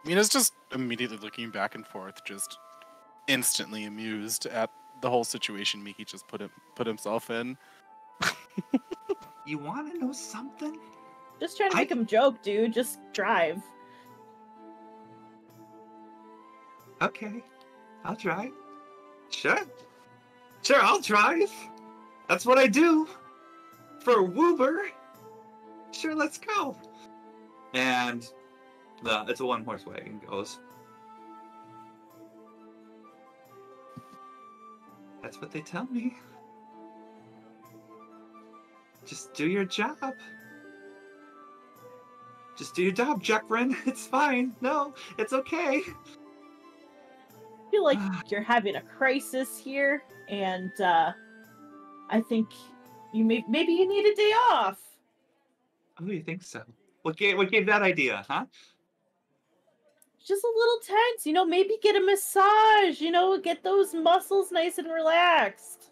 Mina's just immediately looking back and forth, just instantly amused at the whole situation Miki just put himself in. You want to know something? Just trying to make him joke, dude. Just drive. Okay, I'll try. Sure, I'll drive. That's what I do. For Woober. Sure, let's go. And it's a one-horse wagon goes. That's what they tell me. Just do your job. Just do your job, Jekrin. It's fine. No, it's okay. I feel like you're having a crisis here, and I think maybe you need a day off. Oh, you think so? What gave that idea, huh? Just a little tense, maybe get a massage, get those muscles nice and relaxed.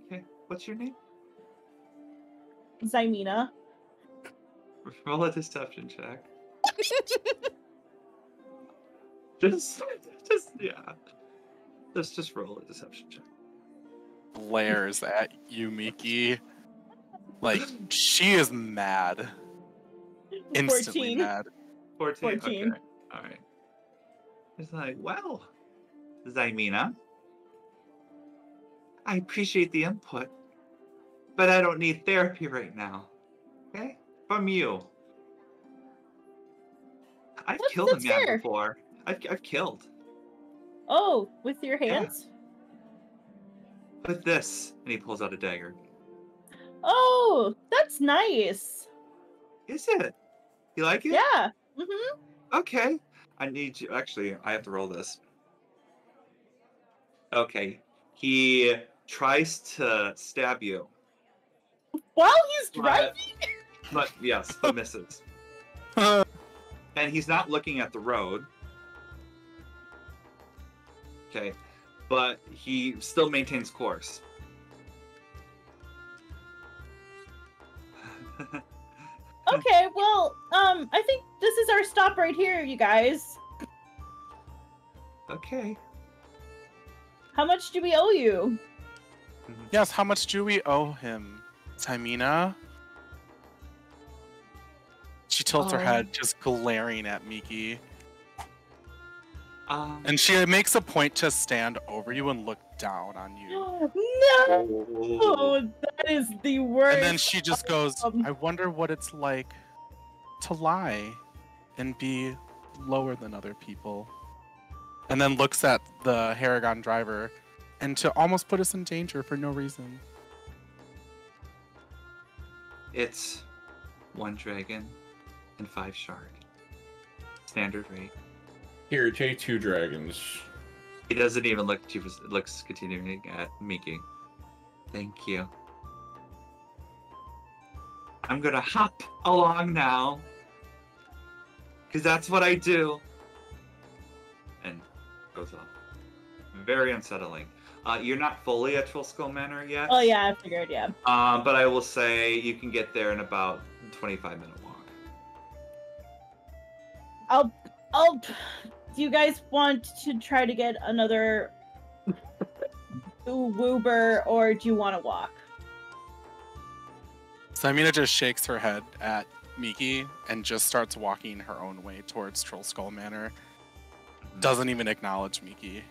Okay, what's your name? Zymina. Roll a deception check. just roll a deception check. Glares at you, Miki. Like, she is mad. Instantly 14. mad. 14? 14. Okay. Alright. It's like, well, Zymina, I appreciate the input, but I don't need therapy right now. Okay? From you. I've killed a man fair. before. I've killed. Oh, with your hands? Yeah. With this. And he pulls out a dagger. Oh, that's nice. Is it? You like it? Yeah. Mm-hmm. Okay. I need you. Actually, I have to roll this. Okay. He tries to stab you. While he's driving? But yes, but misses. And he's not looking at the road. Okay. But he still maintains course. Okay, well, I think this is our stop right here, you guys. Okay. How much do we owe you? Yes, how much do we owe him, Zymina? She tilts her head, just glaring at Miki. And she makes a point to stand over you and look down on you. No! Oh, that is the worst. And then she just goes, I wonder what it's like to lie and be lower than other people. And then looks at the Haragon driver and to almost put us in danger for no reason. It's 1 dragon and 5 shark. Standard rate. Here, take 2 dragons. He doesn't even look. He looks continuing at Miki. Thank you. I'm gonna hop along now, because that's what I do. And goes off. Very unsettling. You're not fully at Trollskull Manor yet. Oh yeah, I figured, yeah. But I will say you can get there in about 25-minute walk. I'll. Do you guys want to try to get another Woober, or do you want to walk? Zymina just shakes her head at Miki and just starts walking her own way towards Trollskull Manor. Doesn't even acknowledge Miki.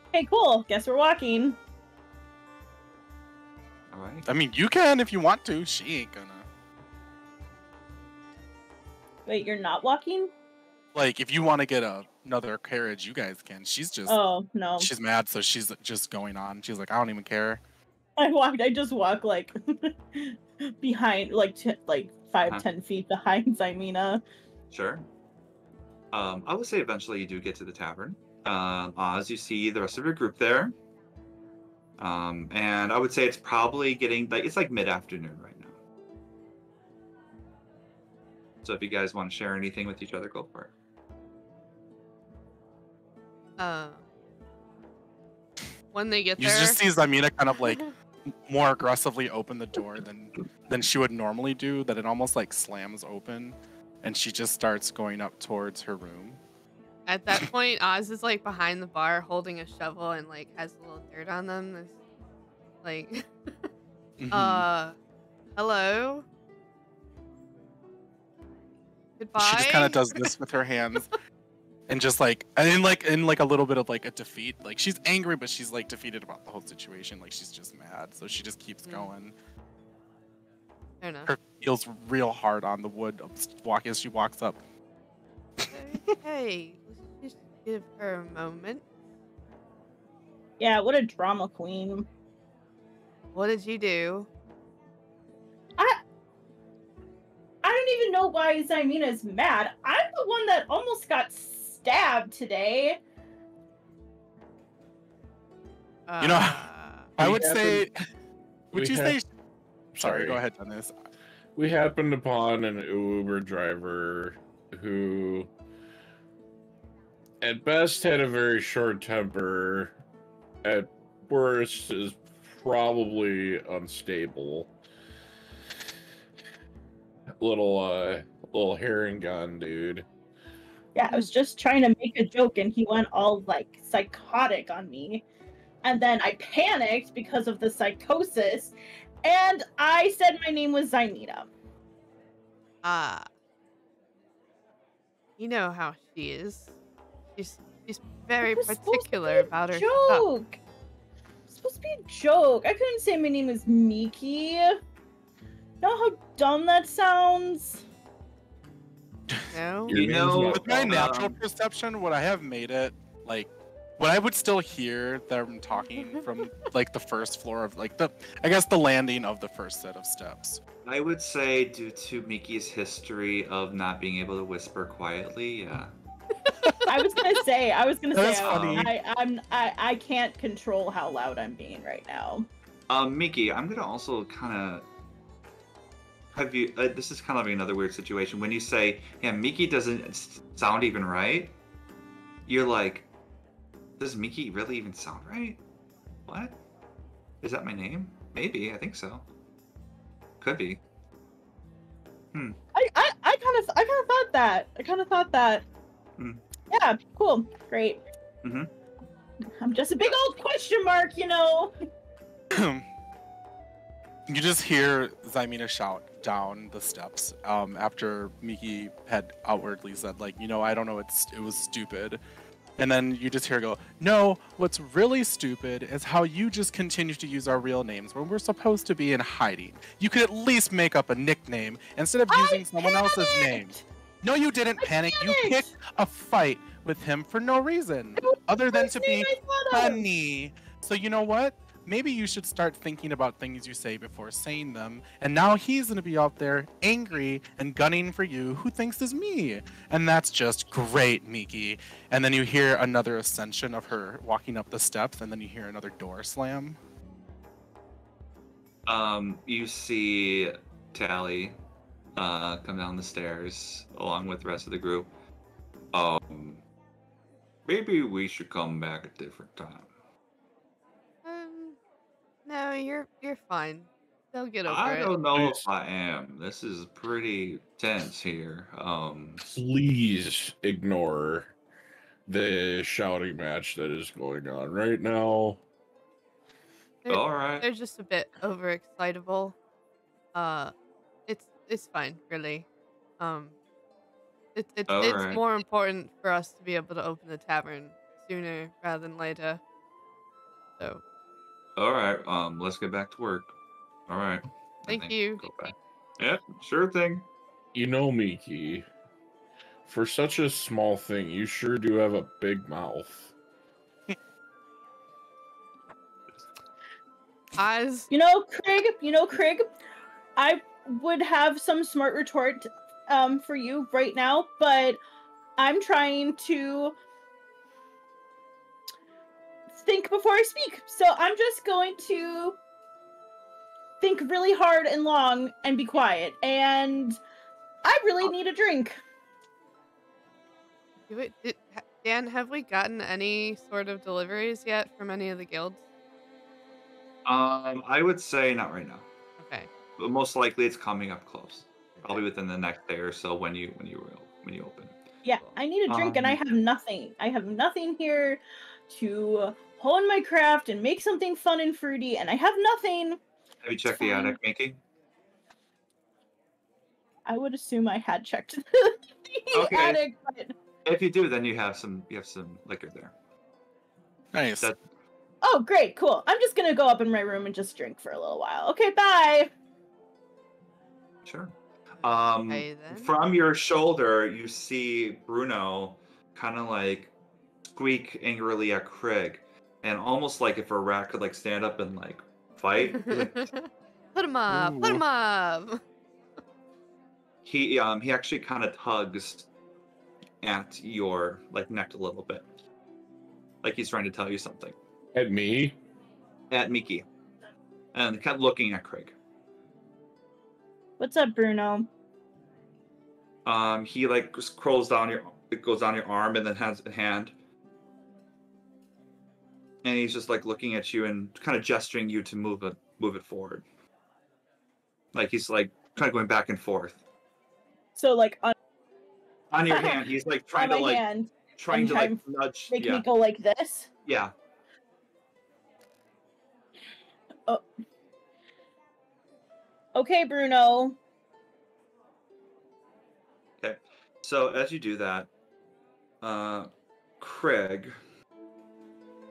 Okay, cool. Guess we're walking. Alright. I mean, you can if you want to. She ain't gonna. Wait, you're not walking? Like, if you want to get another carriage, you guys can. She's just... Oh, no. She's mad, so she's just going on. She's like, I don't even care. I just walk, like, behind, like, 5-10 feet behind Zymina. Sure. I would say eventually you do get to the tavern. As you see the rest of your group there. And I would say it's probably getting, it's like mid-afternoon right now. So if you guys want to share anything with each other, go for it. When they get You there, just see Zamina kind of like more aggressively open the door than she would normally do. That it almost like slams open, and she just starts going up towards her room. at that point, Oz is like behind the bar holding a shovel and like has a little dirt on them. It's like, hello? Goodbye? She just kind of does this with her hands. And just like, and in like a little bit of like a defeat. Like she's angry, but she's like defeated about the whole situation. Like she's just mad. So she just keeps going. Fair enough. Her feels real hard on the wood as she walks up. Okay, let's just give her a moment. Yeah, what a drama queen. What did you do? I don't even know why Zymina's mad. I'm the one that almost got stabbed today. You know, I would say. Would you say? Sorry, go ahead, Dennis. We happened upon an Uber driver who, at best, had a very short temper. At worst, is probably unstable. Little herring gun, dude. Yeah, I was just trying to make a joke and he went all like psychotic on me. And then I panicked because of the psychosis and I said my name was Zymina. You know how she is. She's very It was particular about her stuff. Joke. It was supposed to be a joke. I couldn't say my name was Miki. Know how dumb that sounds? No. You know, With my natural perception, would I have made it like? Would I would still hear them talking from like the first floor of like the landing of the first set of steps. I would say due to Miki's history of not being able to whisper quietly, yeah. I was gonna say. That's funny. I can't control how loud I'm being right now. Miki, I'm gonna also kind of have you. This is kind of another weird situation. When you say, "Yeah, Miki doesn't sound even right," you're like, "Does Miki really even sound right? What? Is that my name? Maybe. I think so. Could be." I kind of thought that. Yeah, cool, great. I'm just a big old question mark, you know. You just hear Zymina shout down the steps after Miki had outwardly said, like, you know, I don't know, it was stupid. And then you just hear her go, no, what's really stupid is how you just continue to use our real names when we're supposed to be in hiding. You could at least make up a nickname instead of using someone else's name. No, you didn't panic. You picked a fight with him for no reason other than to be funny. So you know what? Maybe you should start thinking about things you say before saying them. And now he's going to be out there angry and gunning for you. Who thinks is me? And that's just great, Miki. And then you hear another ascension of her walking up the steps, and then you hear another door slam. You see Tally come down the stairs along with the rest of the group. Maybe we should come back a different time. No, you're fine. They'll get over it. I don't know if I am. This is pretty tense here. Please ignore the shouting match that is going on right now. All right. They're just a bit overexcitable. It's fine, really. It's right. more important for us to be able to open the tavern sooner rather than later. So. All right. Let's get back to work. All right. Thank you. Go back. Yep. Sure thing. You know, Miki, for such a small thing, you sure do have a big mouth. You know, Krig, I would have some smart retort for you right now, but I'm trying to think before I speak. So I'm just going to think really hard and long and be quiet. And I really need a drink. Dan, have we gotten any sort of deliveries yet from any of the guilds? I would say not right now. Okay. But most likely it's coming up close. Probably within the next day or so when you open. Yeah, I need a drink and I have nothing. I have nothing here to hone my craft and make something fun and fruity, and I have nothing. Have you checked the attic, Mickey? I would assume I had checked the attic, but... If you do, then you have some liquor there. Nice. Oh, great, cool. I'm just gonna go up in my room and just drink for a little while. Okay, bye. Sure. Okay, from your shoulder, you see Bruno kind of like squeak angrily at Krig, and almost like if a rat could like stand up and like fight. Put him up! Ooh. Put him up! He actually kind of tugs at your like neck a little bit, like he's trying to tell you something. At me? At Miki, and kept looking at Krig. What's up, Bruno? He like goes down your arm and then has a hand, and he's just like looking at you and kind of gesturing you to move it forward. Like he's like kind of going back and forth. So like on your hand, he's like trying to like hand, trying to like nudge. Make me go like this. Yeah. Oh. Okay, Bruno. Okay. So as you do that, Krig,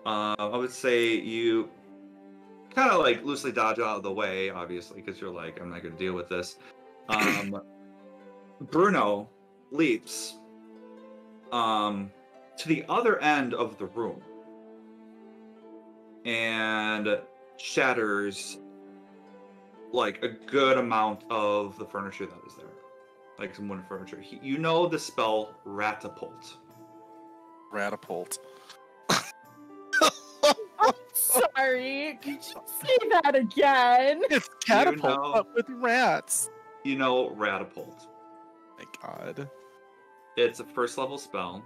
I would say you kind of like loosely dodge out of the way, obviously, because you're like, I'm not going to deal with this. Bruno leaps to the other end of the room and shatters like a good amount of the furniture that is there, like some wooden furniture. You know the spell Ratapult. Ratapult. I'm sorry. Could you say that again? It's catapult but with rats. You know Ratapult. My God. It's a first level spell.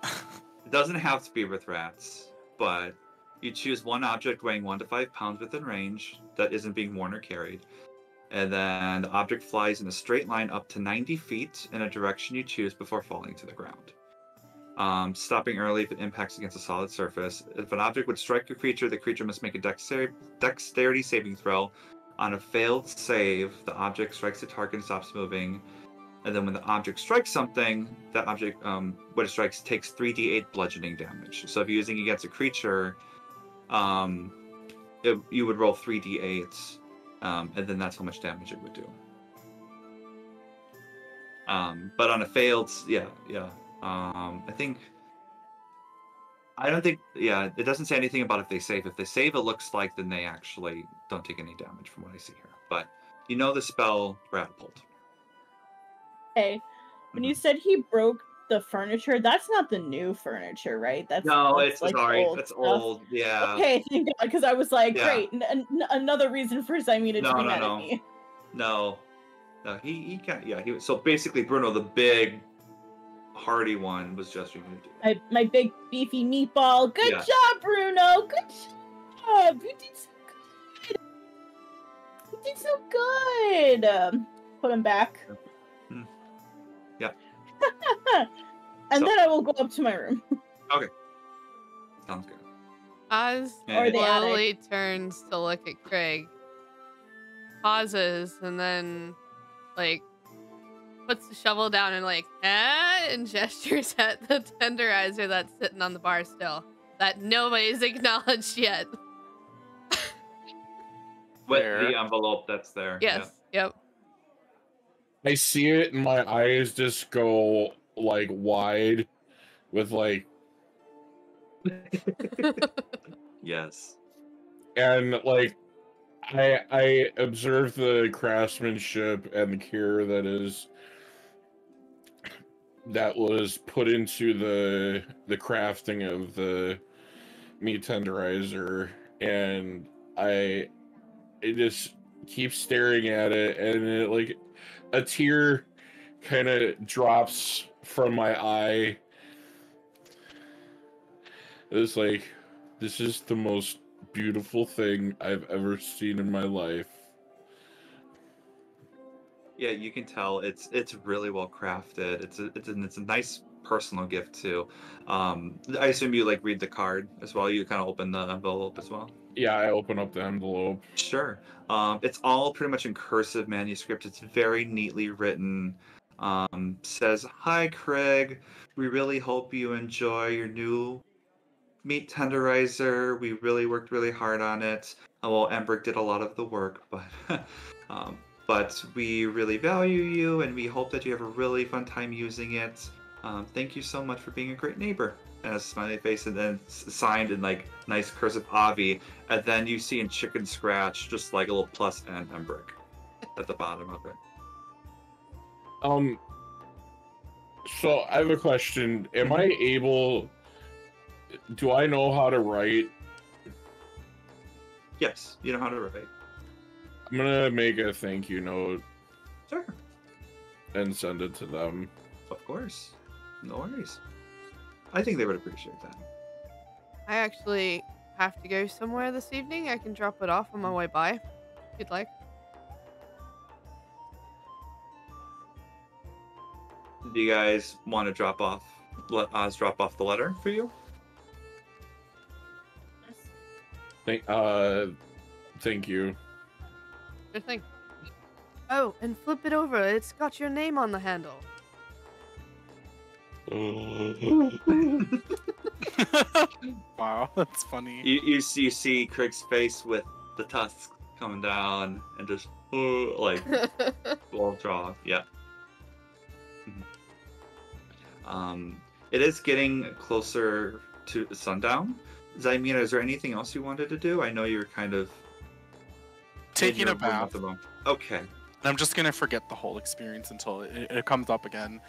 It doesn't have to be with rats, but you choose one object weighing 1 to 5 pounds within range that isn't being worn or carried. And then the object flies in a straight line up to 90 feet in a direction you choose before falling to the ground. Stopping early if it impacts against a solid surface. If an object would strike a creature, the creature must make a dexterity saving throw. On a failed save, the object strikes the target and stops moving. And then when the object strikes something, that object, when it strikes, takes 3d8 bludgeoning damage. So if you're using against a creature, you would roll 3d8, and then that's how much damage it would do. But on a failed, it doesn't say anything about if they save. If they save, it looks like then they actually don't take any damage from what I see here. But you know the spell Ratapult. Okay. When you said he broke the furniture, that's not the new furniture, right? That's like old. Yeah. Okay, thank God, because I was like, great, another reason for Zymina to be mad at me. No, he can't. Yeah, so basically, Bruno, the big, hardy one, was just going to do. My big beefy meatball. Good job, Bruno. Good job. You did so good. You did so good. Put him back. Yeah. And then I will go up to my room. Okay. Sounds good. Oz slowly turns to look at Krig, pauses, and then, like, puts the shovel down and, like, and gestures at the tenderizer that's sitting on the bar still. That nobody's acknowledged yet. With the envelope that's there. Yes. Yeah. Yep. I see it and my eyes just go like wide with like yes. And like I observe the craftsmanship and the care that was put into the crafting of the meat tenderizer, and it just keep staring at it, and it like a tear kind of drops from my eye. It's like, this is the most beautiful thing I've ever seen in my life. Yeah, you can tell it's really well crafted. It's a nice personal gift too. I assume you like read the card as well. You kind of open the envelope as well. Yeah, I open up the envelope. Sure. It's all pretty much in cursive manuscript. It's very neatly written. Says, "Hi, Krig. We really hope you enjoy your new meat tenderizer. We really worked really hard on it. Well, Embrick did a lot of the work, but but we really value you, and we hope that you have a really fun time using it. Thank you so much for being a great neighbor." And a smiley face, and then signed in like nice cursive Avi, and then you see in chicken scratch just like a little plus and Embrick at the bottom of it. So I have a question. Am I able? Do I know how to write? Yes, you know how to write. I'm gonna make a thank you note. Sure. And send it to them. Of course. No worries. I think they would appreciate that. I actually have to go somewhere this evening. I can drop it off on my way by, if you'd like. Do you guys want to let Oz drop off the letter for you? Thank you. Sure thing. Oh, and flip it over. It's got your name on the handle. Wow, that's funny. You see Krig's face with the tusks coming down and just like wall draw. Yeah. It is getting closer to sundown. Zymina, is there anything else you wanted to do? I know you were kind of taking a bath. Okay. I'm just gonna forget the whole experience until it comes up again.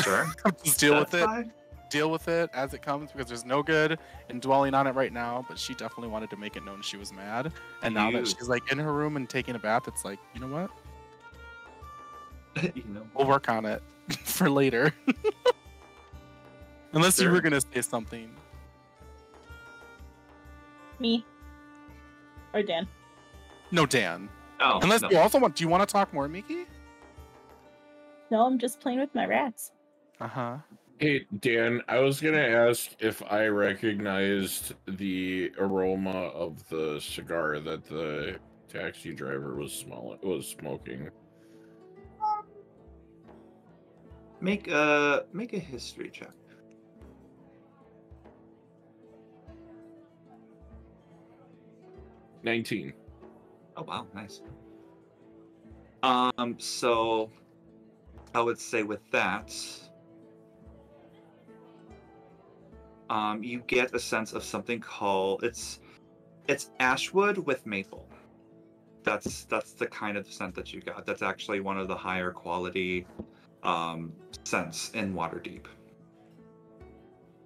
Sure. Just deal That's with it. fine. Deal with it as it comes, because there's no good in dwelling on it right now. But she definitely wanted to make it known she was mad, and now that she's like in her room and taking a bath, it's like, you know what? We'll work on it for later. Unless you were gonna say something. Me. Or Dan. No, Dan. Oh, Unless no. you also want. Do you want to talk more, Miki? No, I'm just playing with my rats. Uh-huh. Hey, Dan, I was gonna ask if I recognized the aroma of the cigar that the taxi driver was smoking. Make a history check. 19. Oh wow, nice. So I would say with that, you get a sense of something called it's ashwood with maple. That's the kind of scent that you got. That's actually one of the higher quality scents in Waterdeep.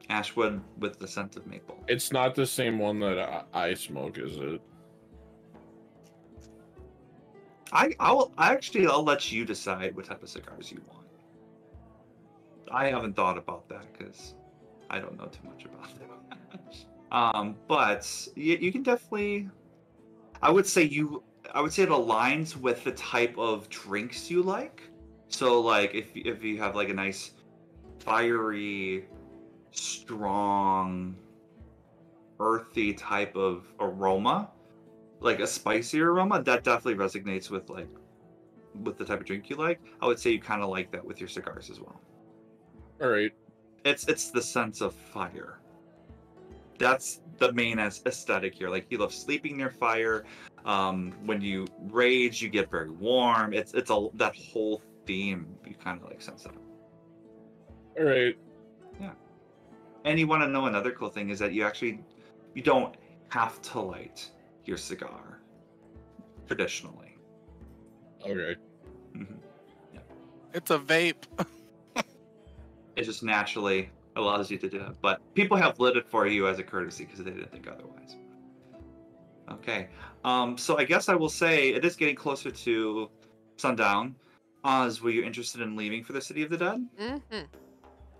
Ashwood with the scent of maple. It's not the same one that I smoke, is it? I'll let you decide what type of cigars you want. I haven't thought about that because I don't know too much about them. But you can definitely. I would say it aligns with the type of drinks you like. So like if you have like a nice fiery, strong, earthy type of aroma, like a spicier aroma, that definitely resonates with the type of drink you like. I would say you kind of like that with your cigars as well. All right. It's the sense of fire. That's the main aesthetic here. Like you love sleeping near fire. When you rage, you get very warm. It's that whole theme. You kind of like sense that. All right. Yeah. And you want to know another cool thing is that you don't have to light your cigar traditionally. Okay. Mm-hmm. Yeah. It's a vape. It just naturally allows you to do it. But people have lit it for you as a courtesy because they didn't think otherwise. Okay. So I guess I will say it is getting closer to sundown. Oz, were you interested in leaving for the City of the Dead? Mm-hmm.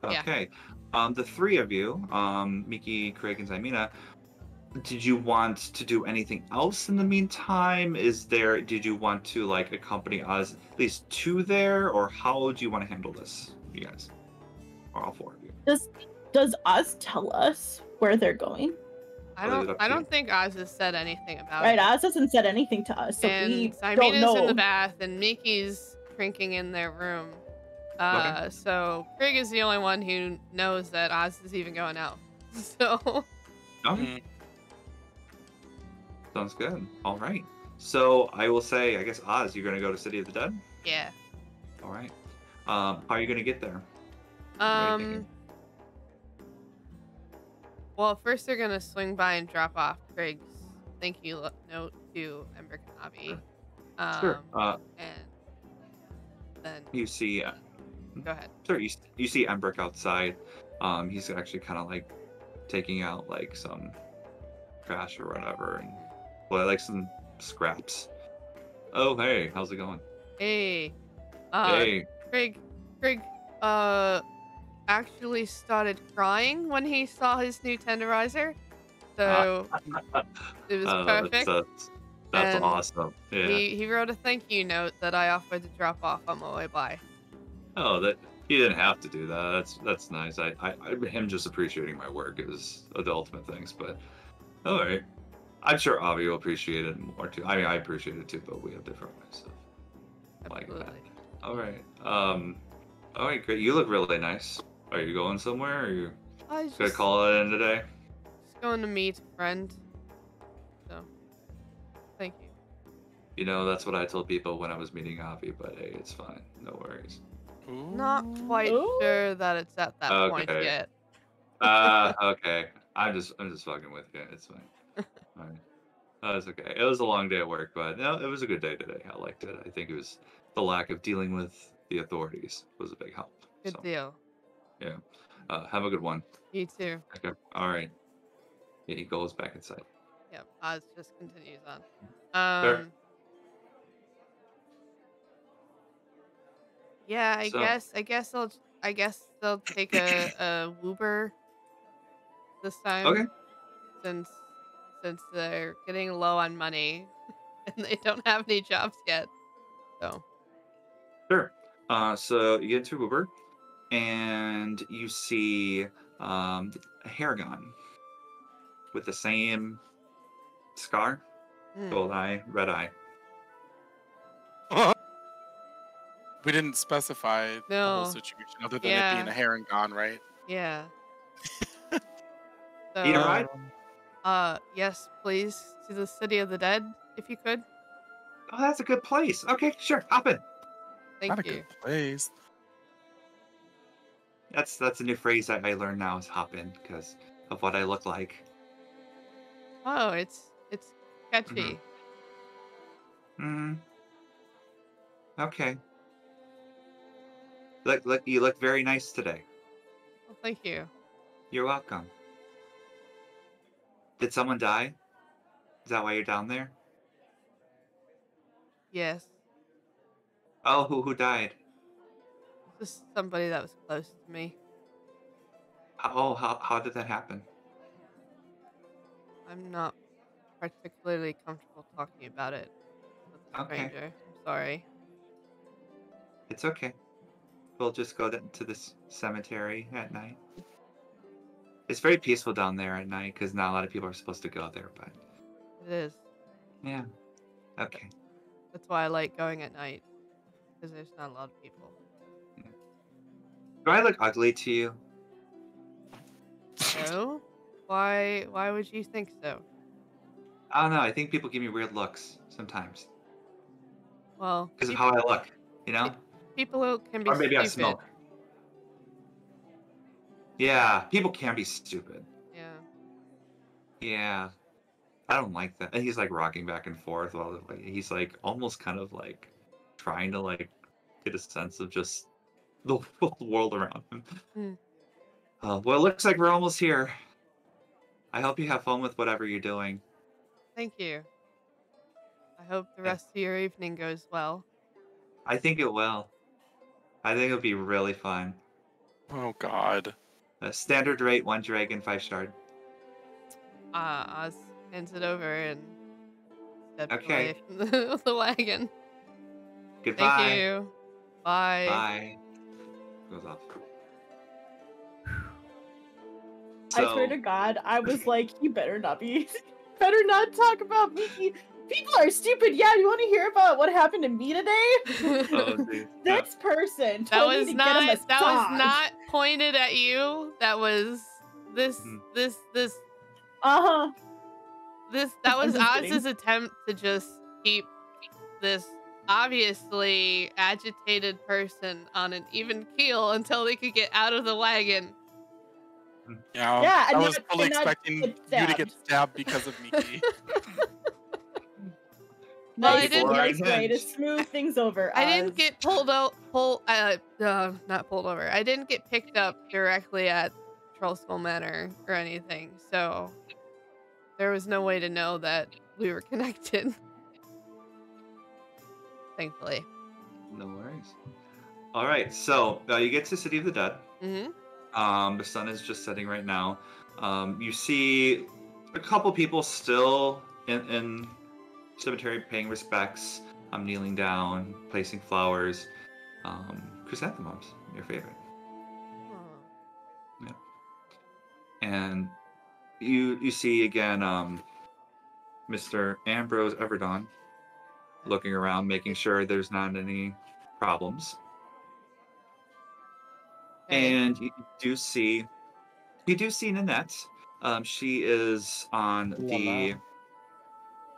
Okay. The three of you, Miki, Krig, and Zymina, did you want to do anything else in the meantime? Did you want to like accompany Oz at least two there, or how do you want to handle this, you guys? Or all four of you? Does Oz tell us where they're going? I don't think Oz has said anything about it. Right, Oz hasn't said anything to us, so we don't know. in the bath and Miki's drinking in their room. Okay. So Krig is the only one who knows that Oz is even going out. So. Okay. Sounds good. All right. So I will say, I guess Oz, you're gonna go to City of the Dead. Yeah. All right. How are you gonna get there? What are you thinking? Well, first they're gonna swing by and drop off Krig's thank you note to Ember Kanavi. Sure. And then You see. go ahead. Sure. You see Embrick outside. He's actually kind of like taking out like some trash or whatever, and like some scraps. Oh, hey, how's it going? Hey. Hey. Krig actually started crying when he saw his new tenderizer. So it was perfect. That's And awesome. Yeah. He wrote a thank you note that I offered to drop off on my way by. Oh, that he didn't have to do that. That's nice. Him just appreciating my work is the ultimate things. But all right, I'm sure Avi will appreciate it more too. I mean, I appreciate it too, but we have different ways of like that. All right. All right, great. You look really nice. Are you going somewhere? Or are you gonna call it in today? Just going to meet a friend. So, thank you. You know, that's what I told people when I was meeting Avi, but hey, it's fine. No worries. Not quite sure that it's at that point yet. Okay. I'm just fucking with you. It's fine. All right. It's okay. It was a long day at work, but no, it was a good day today. I liked it. I think it was the lack of dealing with the authorities was a big help. Good deal. Yeah. Have a good one. You too. Okay. All right. Yeah, he goes back inside. Yep. Oz just continues on. Sure. Yeah, I guess they'll take a Woober this time. Okay. Since they're getting low on money and they don't have any jobs yet. So. Sure. So you get into Uber and you see a Haragon with the same scar, gold eye, red eye. We didn't specify the whole situation other than it being a Haragon, right? Yeah. So, Need a ride? Yes, please, to the City of the Dead, if you could. Oh, that's a good place. Okay, sure, hop in. Thank Not you. a good place. That's a new phrase I learned now is hop in because of what I look like. Oh, it's catchy. Okay. Look, you look very nice today. Well, thank you. You're welcome. Did someone die? Is that why you're down there? Yes. Oh, who died? Just somebody that was close to me. How did that happen? I'm not particularly comfortable talking about it with a stranger. I'm sorry. It's okay. We'll just go to this cemetery at night. It's very peaceful down there at night because not a lot of people are supposed to go there, but It is. yeah. Okay. That's why I like going at night, because there's not a lot of people. Yeah. Do I look ugly to you? No? Why would you think so? I don't know. I think people give me weird looks sometimes. Well, because of how I look, you know? People can be or maybe stupid. I smoke. Yeah, people can be stupid. Yeah. Yeah. I don't like that. And he's like rocking back and forth while he's like almost kind of like trying to like get a sense of just the world around him. Well, it looks like we're almost here. I hope you have fun with whatever you're doing. Thank you. I hope the rest of your evening goes well. I think it will. I think it'll be really fun. Oh God. Standard rate, 1 dragon, 5 shard. Oz hands it over and steps Okay. away from the wagon. Goodbye. Thank you. Bye. Bye. Goes off. I swear to God, I was like, you better not talk about Miki. People are stupid. Yeah, you want to hear about what happened to me today? Oh, dude. This person That told me was to get a massage. not. That was not pointed at you. That was this. Uh-huh. That was I'm just Oz's kidding. attempt to just keep this obviously agitated person on an even keel until they could get out of the wagon. Yeah, Yeah, I and was not- fully and not expecting get you to get stabbed. stabbed because of Miki. Well, I Nice, didn't- nice way to Hinge. smooth things over. I didn't Oz. get not pulled over. I didn't get picked up directly at Troll Skull Manor or anything, so there was no way to know that we were connected. Thankfully. No worries. All right, so you get to City of the Dead. Mm-hmm. The sun is just setting right now. You see a couple people still in cemetery paying respects. I'm kneeling down, placing flowers. Chrysanthemums, your favorite. Yeah. And you see again Mr. Ambrose Everdon looking around, making sure there's not any problems. And you do see Nanette. She is on the.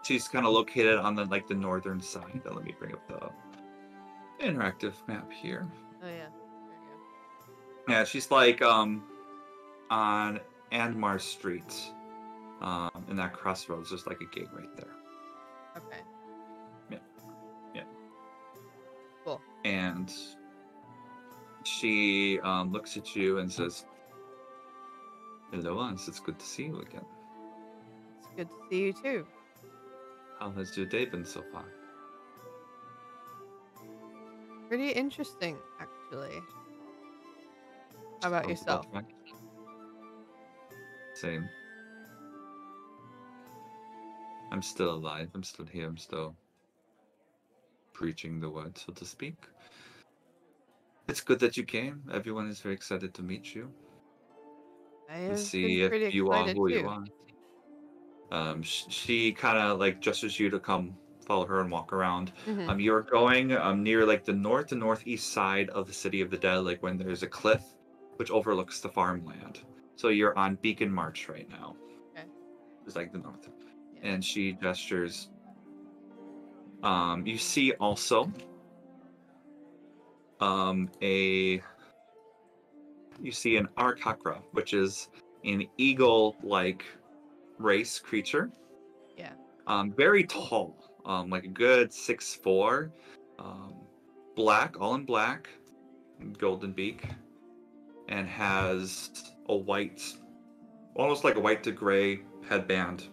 She's kind of located on the the northern side. Let me bring up the interactive map here. Oh yeah. There Yeah, she's like on Andmar Street. In that crossroads, there's like a gate right there. you go. Okay. Yeah. Cool. And she looks at you and says, "Hello, Ans. It's good to see you again. It's good to see you too. How has your day been so far?" Pretty interesting, actually. How about Sounds yourself? right. Same. I'm still alive. I'm still here. I'm still preaching the word, so to speak. It's good that you came. Everyone is very excited to meet you I and have see been pretty if you are excited who too. you are. She kind of gestures you to come follow her and walk around. Mhm. You're going near the north and northeast side of the City of the Dead, when there's a cliff which overlooks the farmland. So you're on Beacon March right now. Okay. It's the north. Yeah. And she gestures. You see also you see an Arakakra, which is an eagle-like race creature. Yeah. Very tall, like a good 6'4", black, all in black, golden beak, and has a white, almost like a white to gray headband,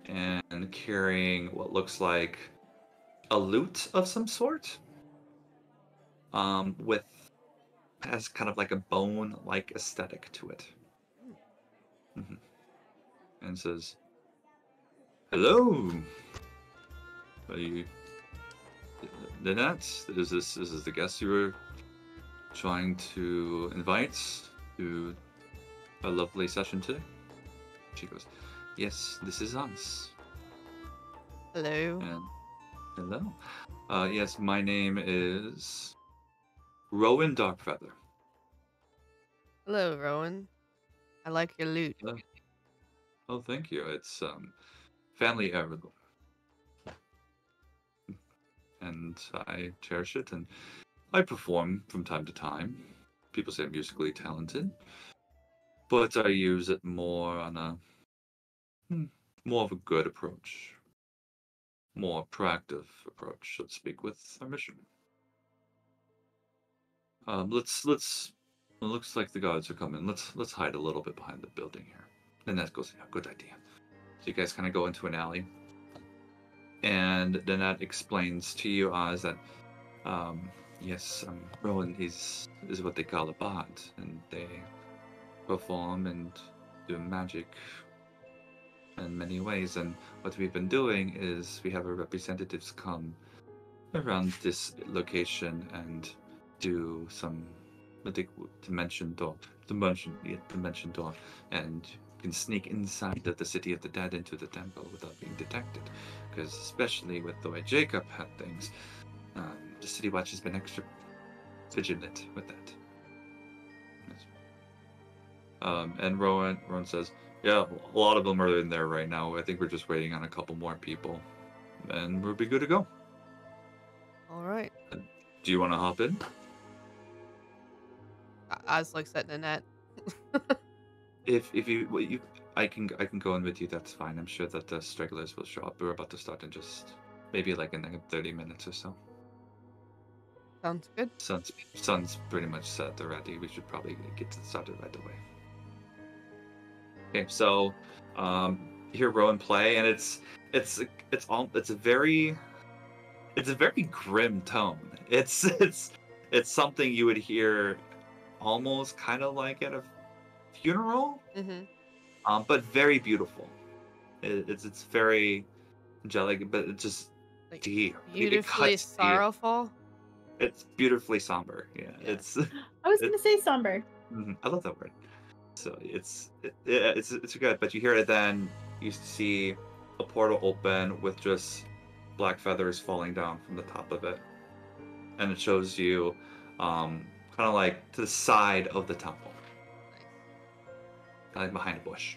and carrying what looks like a lute of some sort, has kind of like a bone-like aesthetic to it. Mm-hmm. And says, "Hello. Are you Nanette? Is this the guest you were trying to invite to a lovely session today?" She goes, "Yes, this is us." Hello. And hello. Yes, my name is Rowan Darkfeather. Hello, Rowan. I like your loot. Oh, thank you. It's family heirloom, and I cherish it. And I perform from time to time. People say I'm musically talented, but I use it more on a more of a good approach, more proactive approach, so to speak, with our mission. Let's. It looks like the guards are coming. Let's hide a little bit behind the building here. And that goes, yeah, good idea. So you guys kind of go into an alley, and then that explains to you, Oz, that Yes, Rowan is what they call a bard, and they perform and do magic in many ways. And what we've been doing is we have our representatives come around this location and do some dimension door, and can sneak inside of the city of the dead into the temple without being detected. Because especially with the way Jacob had things, the City Watch has been extra vigilant with that. And Rowan says, yeah, a lot of them are in there right now. I think we're just waiting on a couple more people. And we'll be good to go. Alright. Do you want to hop in? I was like setting a net. If you I can go in with you, that's fine. I'm sure that the stragglers will show up. We're about to start in just maybe like in like 30 minutes or so. Sounds good. Sun's pretty much set already. We should probably get started right away. Okay, so you hear Rowan play, and it's a very grim tone. It's something you would hear almost kind of like at a funeral, but very beautiful. It's very angelic, but it's just like deep. Beautifully sorrowful. It's beautifully somber. Yeah. It's. I was gonna say somber. I love that word. So it's good, but you hear it, then you see a portal open with just black feathers falling down from the top of it, and it shows you kind of like to the side of the temple, kind of like behind a bush.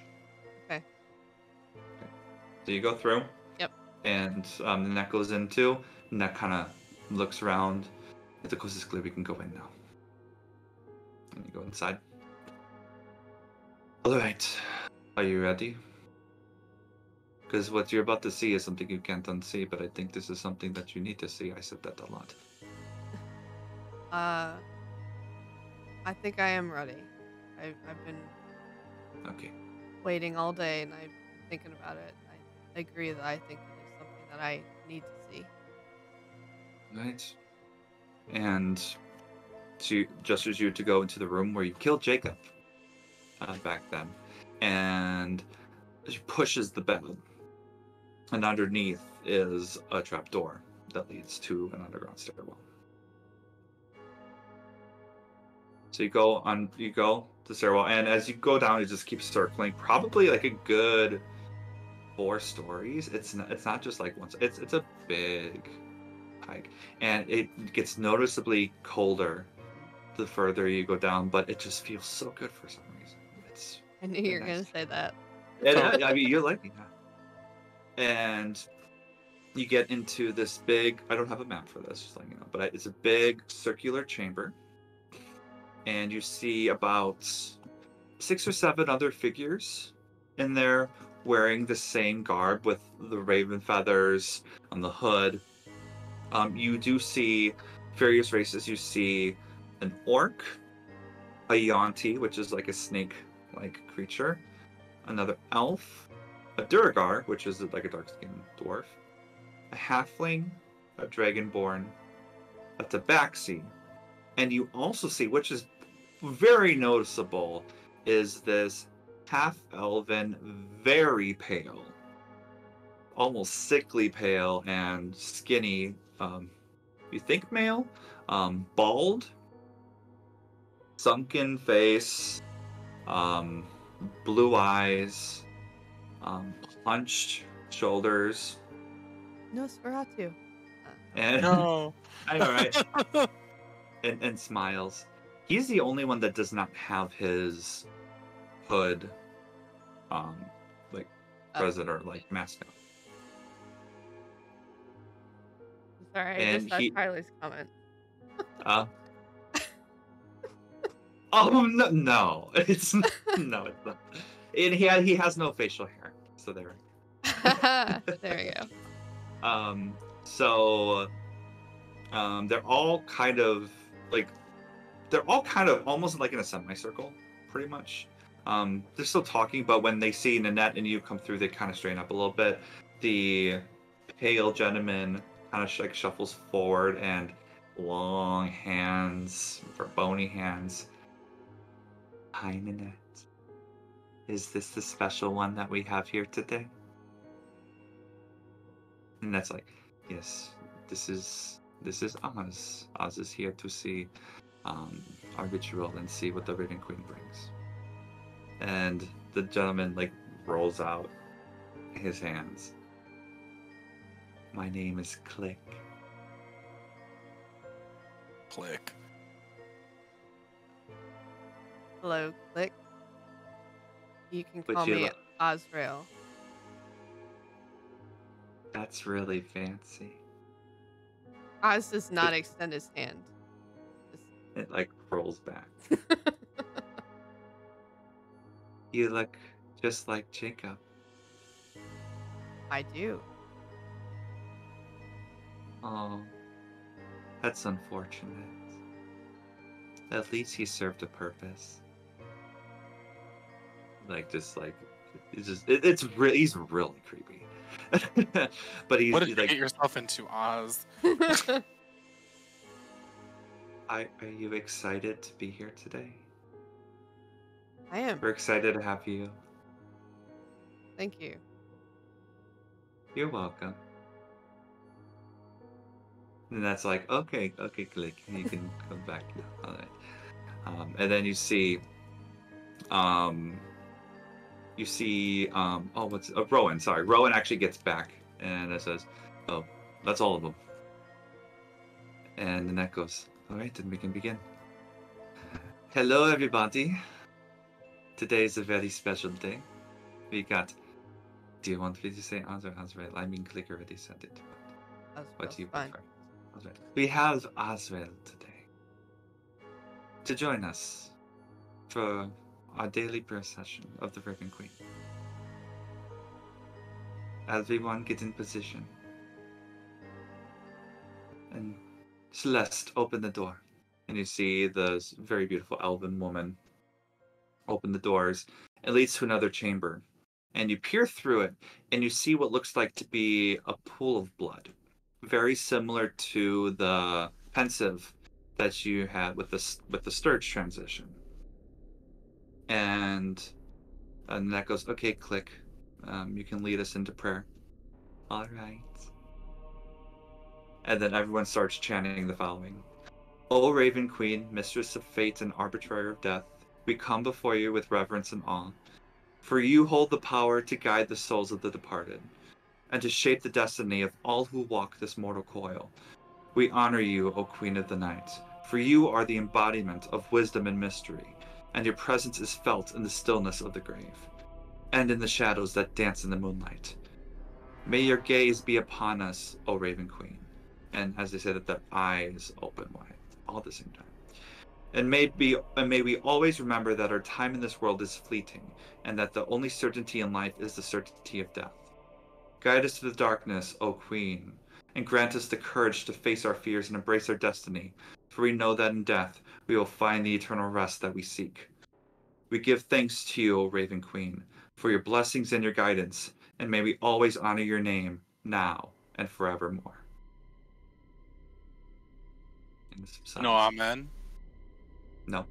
Okay. So you go through. Yep. And the net goes in too. And that kind of looks around. The coast is clear. We can go in now. And you go inside. All right. Are you ready? Because what you're about to see is something you can't unsee, but I think this is something that you need to see. I said that a lot. I think I am ready. I've been waiting all day, and I'm thinking about it. I agree that I think it is something that I need to see. Right. And she gestures you to go into the room where you killed Jacob back then. And she pushes the bed. And underneath is a trapdoor that leads to an underground stairwell. So you go to the stairwell, and as you go down, it just keeps circling, probably like a good 4 stories. It's not just like one. It's a big hike, and it gets noticeably colder the further you go down, but it just feels so good for some reason. I knew you were gonna say that. And I mean, you're liking that. And you get into this big, I don't have a map for this, just letting you know, but it's a big circular chamber. And you see about 6 or 7 other figures in there wearing the same garb with the raven feathers on the hood. You do see various races. You see an orc, a Yuan-ti, which is like a snake-like creature, another elf, a Durgar, which is like a dark-skinned dwarf, a halfling, a dragonborn, a tabaxi, and you also see, which is very noticeable, is this half-elven, very pale, almost sickly pale and skinny, you think male, bald, sunken face, blue eyes, hunched shoulders. Nosferatu. And No. I know, right? and smiles. He's the only one that does not have his hood, present or like masked up. Sorry, I just saw Tyler's comment. Oh no, it's no, it's not. And he has no facial hair, so there. There we go. They're all kind of almost like in a semicircle, pretty much. They're still talking, but when they see Nanette and you come through, they kind of straighten up a little bit. The pale gentleman kind of like shuffles forward, and long hands, or bony hands. Hi, Nanette. Is this the special one that we have here today? And that's like, yes, this is Oz. Oz is here to see our ritual and see what the Raven Queen brings. And the gentleman like rolls out his hands. My name is Click. Click. Hello, Click. You can But call you me lo- Osrail. That's really fancy. Oz does not extend his hand. It like rolls back. You look just like Jacob. I do. Oh, that's unfortunate. At least he served a purpose. Like, just like, it's really, he's really creepy. But he's What did you like, get yourself into, Oz? are you excited to be here today? I am. We're excited to have you. Thank you. You're welcome. And that's like, okay, Click, you can come back now. All right. And then you see, Rowan. Sorry, Rowan actually gets back and it says, "Oh, that's all of them." And Nanette goes, "All right, then we can begin." Hello, everybody. Today is a very special day. We got. Do you want me to say Oz or Azrael? I mean, Click already said it. What do you fine. prefer? Azrael. We have Azrael today to join us for our daily prayer session of the Raven Queen. Everyone get in position. And Celeste, open the door. And you see this very beautiful elven woman open the doors. It leads to another chamber. And you peer through it, and you see what looks like to be a pool of blood. Very similar to the pensive that you had with the Sturge transition. And that goes, okay, Click. You can lead us into prayer. All right. And then everyone starts chanting the following. O Raven Queen, mistress of fate and arbitrator of death, we come before you with reverence and awe. For you hold the power to guide the souls of the departed, and to shape the destiny of all who walk this mortal coil. We honor you, O Queen of the Night, for you are the embodiment of wisdom and mystery, and your presence is felt in the stillness of the grave, and in the shadows that dance in the moonlight. May your gaze be upon us, O Raven Queen. And as they say that their eyes open wide, all at the same time. And may we always remember that our time in this world is fleeting, and that the only certainty in life is the certainty of death. Guide us through the darkness, O Queen, and grant us the courage to face our fears and embrace our destiny, for we know that in death we will find the eternal rest that we seek. We give thanks to you, O Raven Queen, for your blessings and your guidance, and may we always honor your name, now and forevermore. No, amen. No.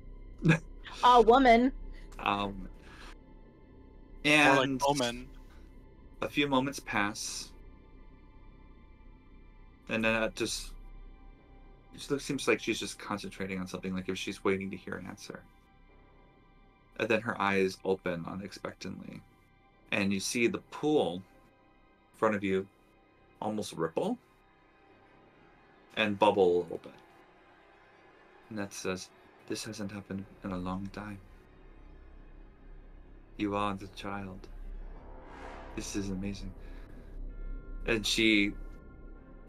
A woman. And More like omen. a few moments pass, and then it just seems like she's just concentrating on something, like if she's waiting to hear an answer. And then her eyes open unexpectedly, and you see the pool in front of you almost ripple and bubble a little bit. And that says, "This hasn't happened in a long time. You are the child. This is amazing." And she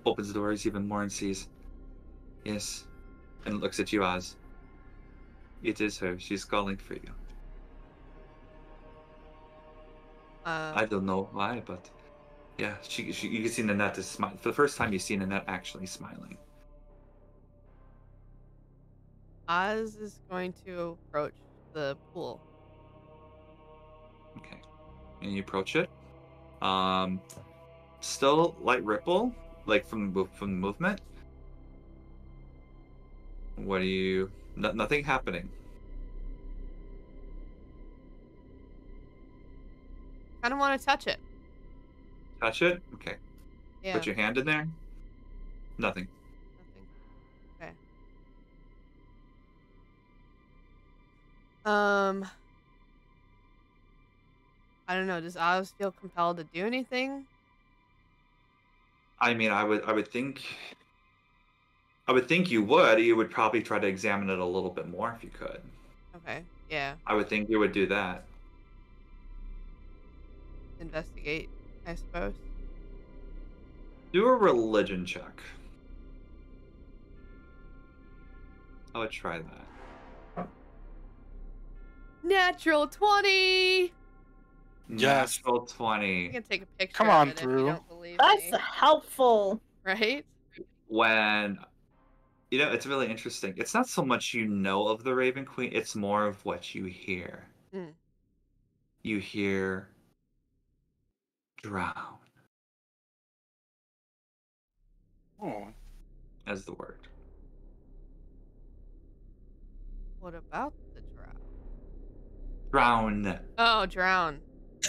opens the doors even more and sees, "Yes," and looks at you, Oz. "It is her. She's calling for you." I don't know why, but yeah, you can see Nanette is smiling. For the first time, you see Nanette actually smiling. Oz is going to approach the pool. Okay, and you approach it. Still light ripple, like from the movement, What do you... nothing happening. I don't want to touch it. Touch it? Okay. Yeah. Put your hand in there? Nothing. Nothing. Okay. I don't know. Does Oz feel compelled to do anything? I mean, I would think you would. You would probably try to examine it a little bit more if you could. Okay. Yeah. I would think you would do that. Investigate, I suppose. Do a religion check. I would try that. Natural 20. Yes. Natural 20. I can take a picture. Come on, of it Drew. If you don't believe That's me. helpful. Right? When, you know, it's really interesting. It's not so much you know of the Raven Queen, it's more of what you hear. Mm. You hear drown Oh. as the word. What about the drown? Drown. Oh, drown.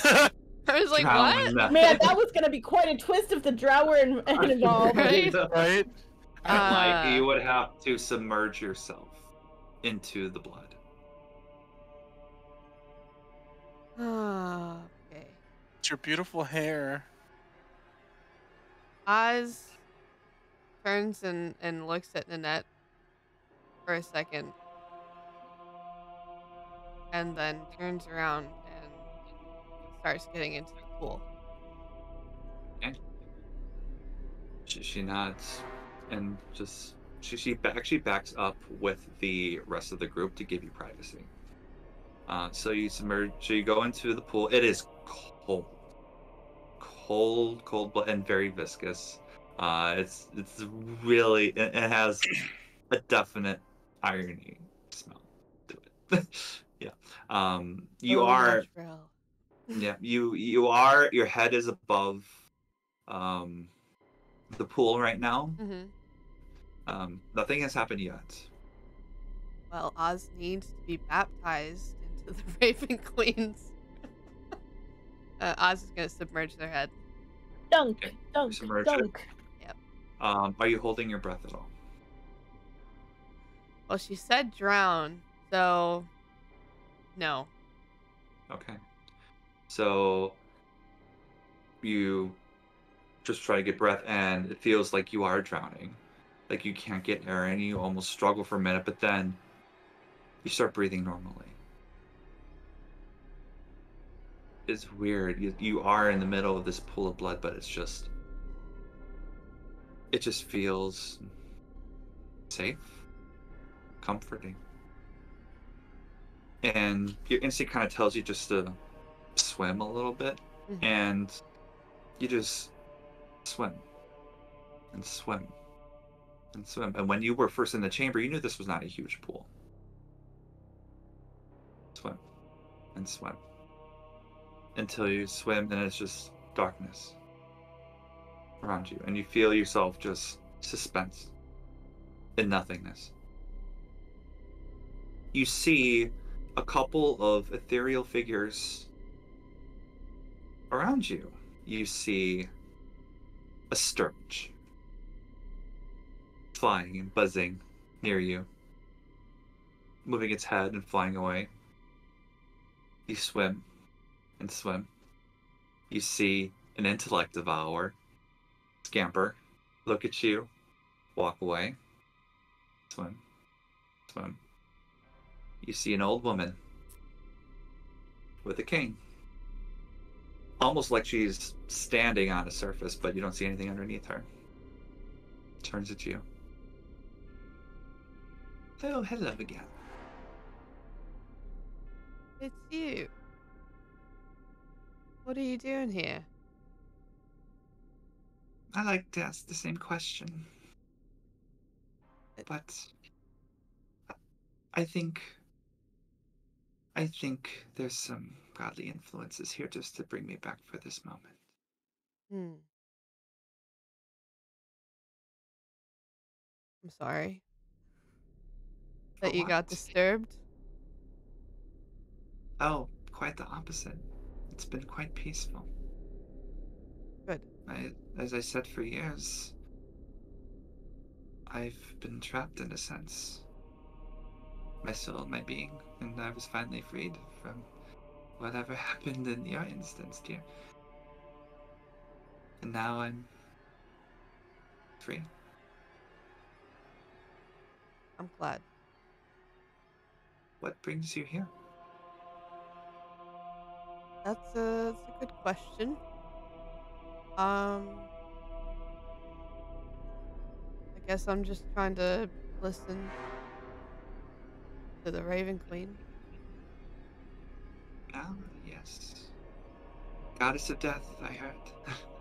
I was like, Drown. what? Man, that was gonna be quite a twist if the drow were involved. Right? Right? Like you would have to submerge yourself into the blood. Okay. It's your beautiful hair. Oz turns and looks at Nanette for a second. And then turns around and starts getting into the pool. Okay. She nods and just she actually backs up with the rest of the group to give you privacy. So you submerge. So you go into the pool. It is cold, and very viscous. It's really it has a definite irony smell to it. Yeah. You are. Natural. Yeah. You are. Your head is above. The pool right now. Mm-hmm. Nothing has happened yet. Well, Oz needs to be baptized into the Raven Queens. Oz is gonna submerge their head. Dunk, Okay. dunk, Submerge dunk. Yep. Are you holding your breath at all? Well, she said drown, so no. Okay. So you just try to get breath, and it feels like you are drowning. Like you can't get air in, you almost struggle for a minute, but then you start breathing normally. It's weird. You are in the middle of this pool of blood, but it just feels safe, comforting. And your instinct kind of tells you just to swim a little bit, Mm-hmm. and you just swim and swim and swim. And when you were first in the chamber, you knew this was not a huge pool. Swim and swim until you swim and it's just darkness around you, and you feel yourself just suspense in nothingness. You see a couple of ethereal figures around you. You see a sturge flying and buzzing near you, moving its head and flying away. You swim and swim. You see an intellect devourer scamper, look at you, walk away, swim, swim. You see an old woman with a cane. Almost like she's standing on a surface, but you don't see anything underneath her. Turns at you. Oh, hello again. It's you. What are you doing here? I like to ask the same question. But I think there's some godly influences here just to bring me back for this moment. I'm sorry. That you got disturbed? Oh, quite the opposite. It's been quite peaceful. Good. As I said, for years, I've been trapped in a sense. My soul, my being, and I was finally freed from whatever happened in your instance, dear. And now I'm free. I'm glad. What brings you here? That's a good question. I guess I'm just trying to listen to the Raven Queen. Ah, yes. Goddess of Death, I heard.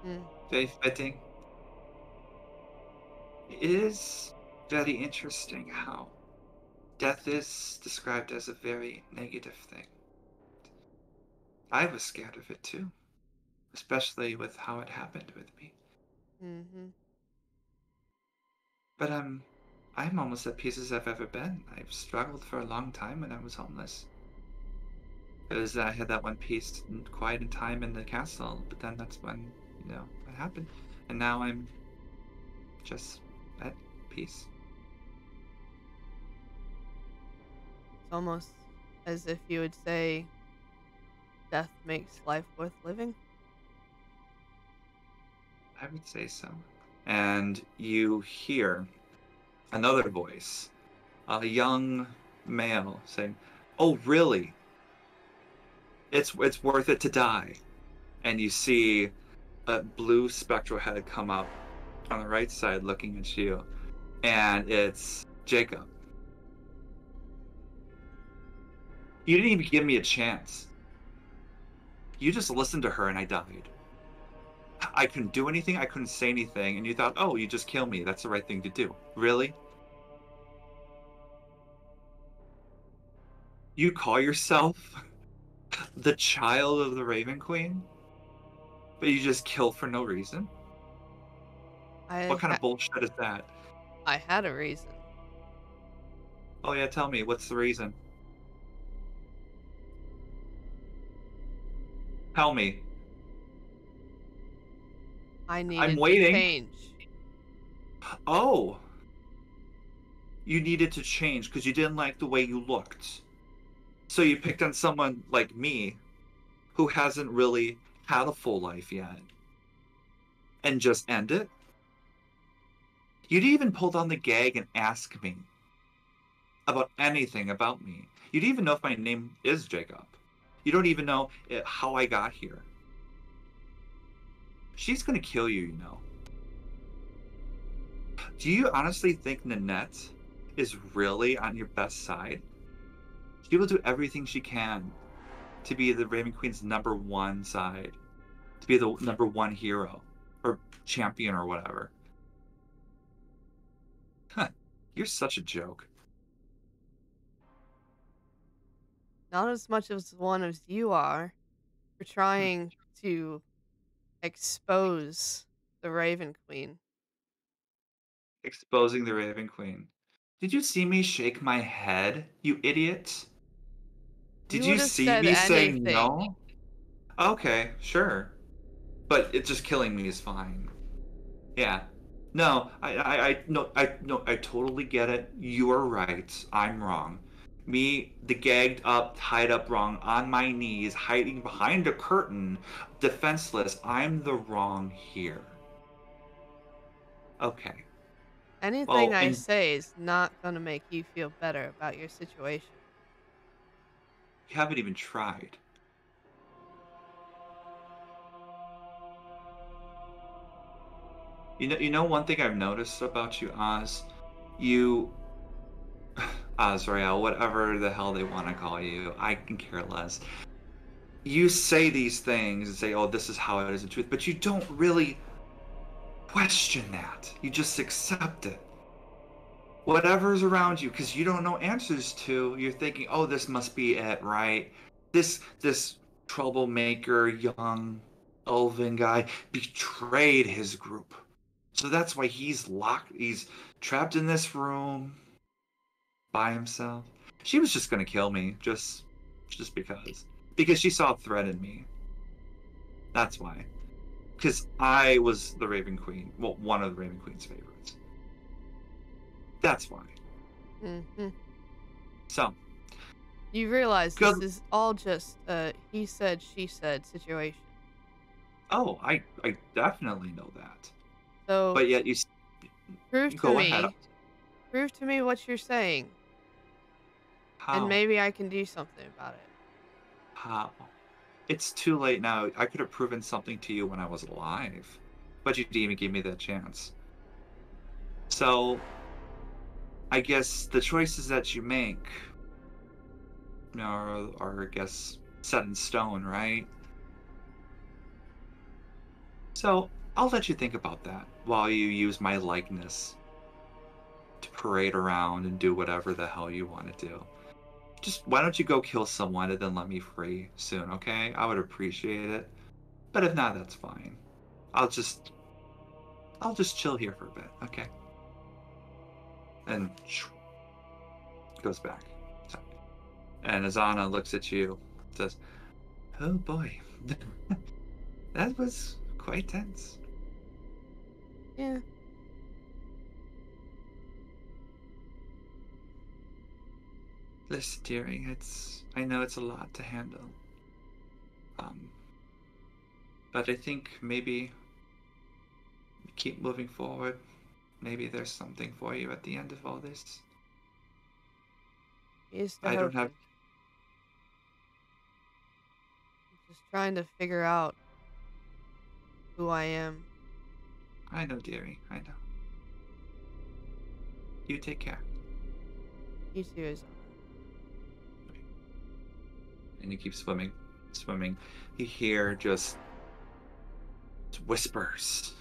Mm. Very fitting. It is very interesting how death is described as a very negative thing. I was scared of it too, especially with how it happened with me. Mm-hmm. But I'm almost at peace as I've ever been. I've struggled for a long time when I was homeless. Because I had that one peace and quiet and time in the castle, but then that's when, what happened. And now I'm just at peace. It's almost as if you would say death makes life worth living. I would say so. And you hear another voice, a young male saying, "Oh, really? It's worth it to die." And you see a blue spectral head come up on the right side looking at you, and it's Jacob. You didn't even give me a chance. You just listened to her and I died. I couldn't do anything, I couldn't say anything, and you thought, oh, you just kill me. That's the right thing to do. Really? You call yourself the child of the Raven Queen? But you just kill for no reason? What kind of bullshit is that? I had a reason. Oh yeah, tell me, what's the reason? Tell me. I'm waiting. To change. Oh. You needed to change because you didn't like the way you looked. So you picked on someone like me who hasn't really had a full life yet and just end it? You didn't even pull down the gag and ask me about anything about me. You didn't even know if my name is Jacob. You don't even know how I got here. She's gonna kill you, you know. Do you honestly think Nanette is really on your best side? She will do everything she can to be the Raven Queen's #1 side, to be the #1 hero or champion or whatever. Huh, you're such a joke. Not as much as one as you are for trying to expose the Raven Queen. Exposing the Raven Queen. Did you see me shake my head, you idiot? Did you see me say no? Okay, sure. But it's just killing me is fine. Yeah. No, I totally get it. You are right. I'm wrong. Me, the gagged up, tied up wrong, on my knees, hiding behind a curtain, defenseless. I'm the wrong here. Okay. Anything I say is not going to make you feel better about your situation. You haven't even tried. You know one thing I've noticed about you, Oz? You Azrael, whatever the hell they want to call you, I can care less. You say these things and say, oh, this is how it is in truth, but you don't really question that. You just accept it. Whatever's around you, because you don't know answers to, you're thinking, oh, this must be it, right? This troublemaker, young, elven guy betrayed his group. So that's why he's trapped in this room. by himself. She was just gonna kill me, just because she saw a threat in me. That's why. Because I was the Raven Queen, well, one of the Raven Queen's favorites. That's why. Mm-hmm. So. You realize this is all just a he said, she said situation. Oh, I definitely know that. So, but yet you prove to go me. ahead. Prove to me what you're saying. How? And maybe I can do something about it. How? It's too late now. I could have proven something to you when I was alive, but you didn't even give me that chance. So, I guess the choices that you make are I guess set in stone, right? So I'll let you think about that while you use my likeness to parade around and do whatever the hell you want to do. Just why don't you go kill someone and then let me free soon, okay? I would appreciate it. But if not, that's fine. I'll just chill here for a bit, okay? And goes back. And Azana looks at you, says, "Oh boy, that was quite tense." Yeah. Listen, dearie, I know it's a lot to handle. But I think maybe keep moving forward. Maybe there's something for you at the end of all this. I don't have. I'm just trying to figure out who I am. I know, dearie. I know. You take care. You too, Azana. And you keep swimming. You hear just whispers,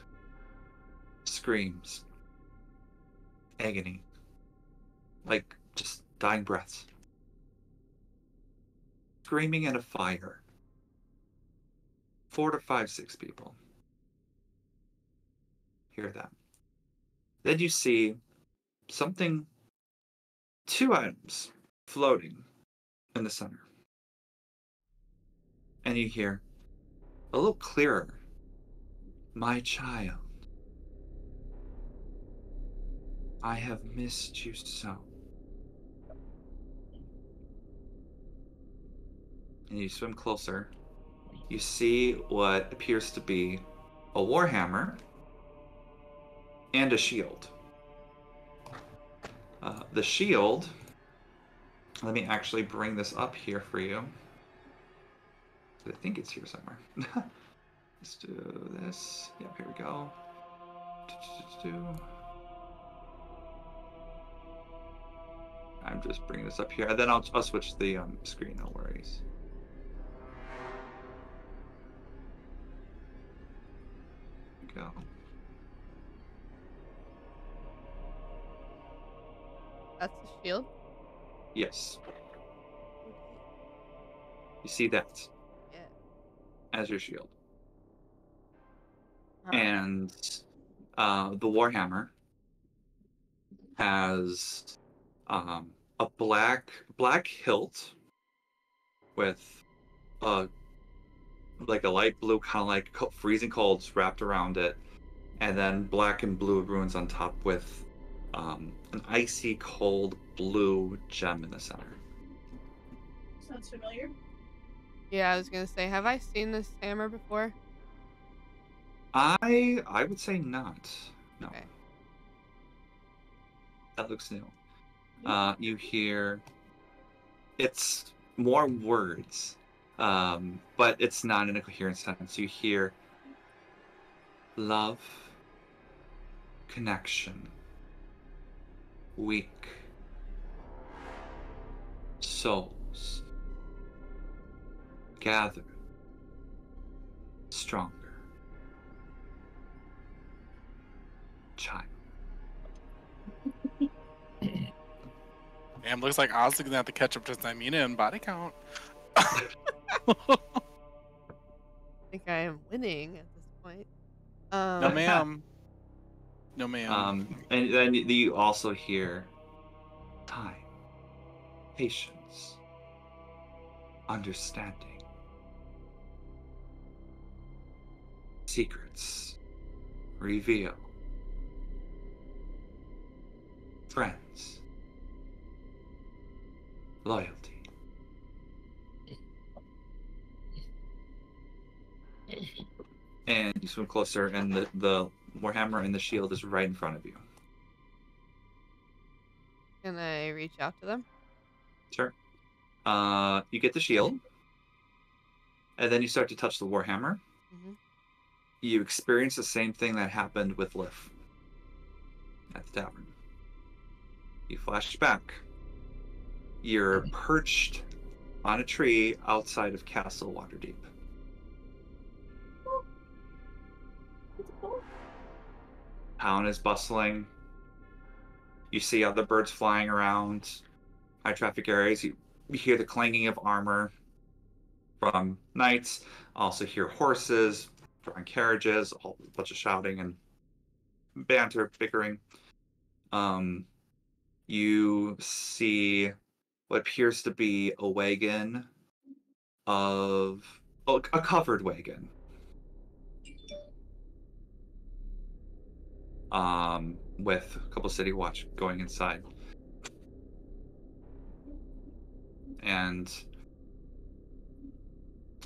screams, agony, like just dying breaths, screaming in a fire. 4 to 5, 6 people hear that. Then you see something, 2 items floating in the center. And you hear a little clearer, "My child, I have missed you so." And you swim closer. You see what appears to be a warhammer and a shield. The shield, let me actually bring this up here for you. I think it's here somewhere. Let's do this. Yep, here we go. I'm just bringing this up here, and then I'll switch the screen. No worries. Go. That's the shield? Yes. Okay. You see that? Yeah. As your shield. Huh. And the warhammer has a black hilt with like a light blue, kind of like freezing colds wrapped around it, and then black and blue runes on top with an icy cold blue gem in the center. Sounds familiar. Yeah, I was gonna say, have I seen this hammer before? I would say not. No. Okay. That looks new. You hear it's more words, but it's not in a coherent sentence. You hear love, connection, weak, souls, gather, stronger, child. Damn, looks like Oz's gonna have to catch up to Zymina in body count. I think I am winning at this point. No, ma'am. No, ma'am. And then you also hear time. patience, understanding, secrets reveal, friends, loyalty. And you swim closer, and the warhammer and the shield is right in front of you. Can I reach out to them? Sure. You get the shield, and then you start to touch the warhammer. Mm-hmm. You experience the same thing that happened with Lif at the tavern. You flash back. You're perched on a tree outside of Castle Waterdeep. Town is bustling. You see other birds flying around. High traffic areas. You hear the clanging of armor from knights. Also hear horses drawing carriages. A whole bunch of shouting and banter, bickering. You see what appears to be a wagon a covered wagon. With a couple city watch going inside. And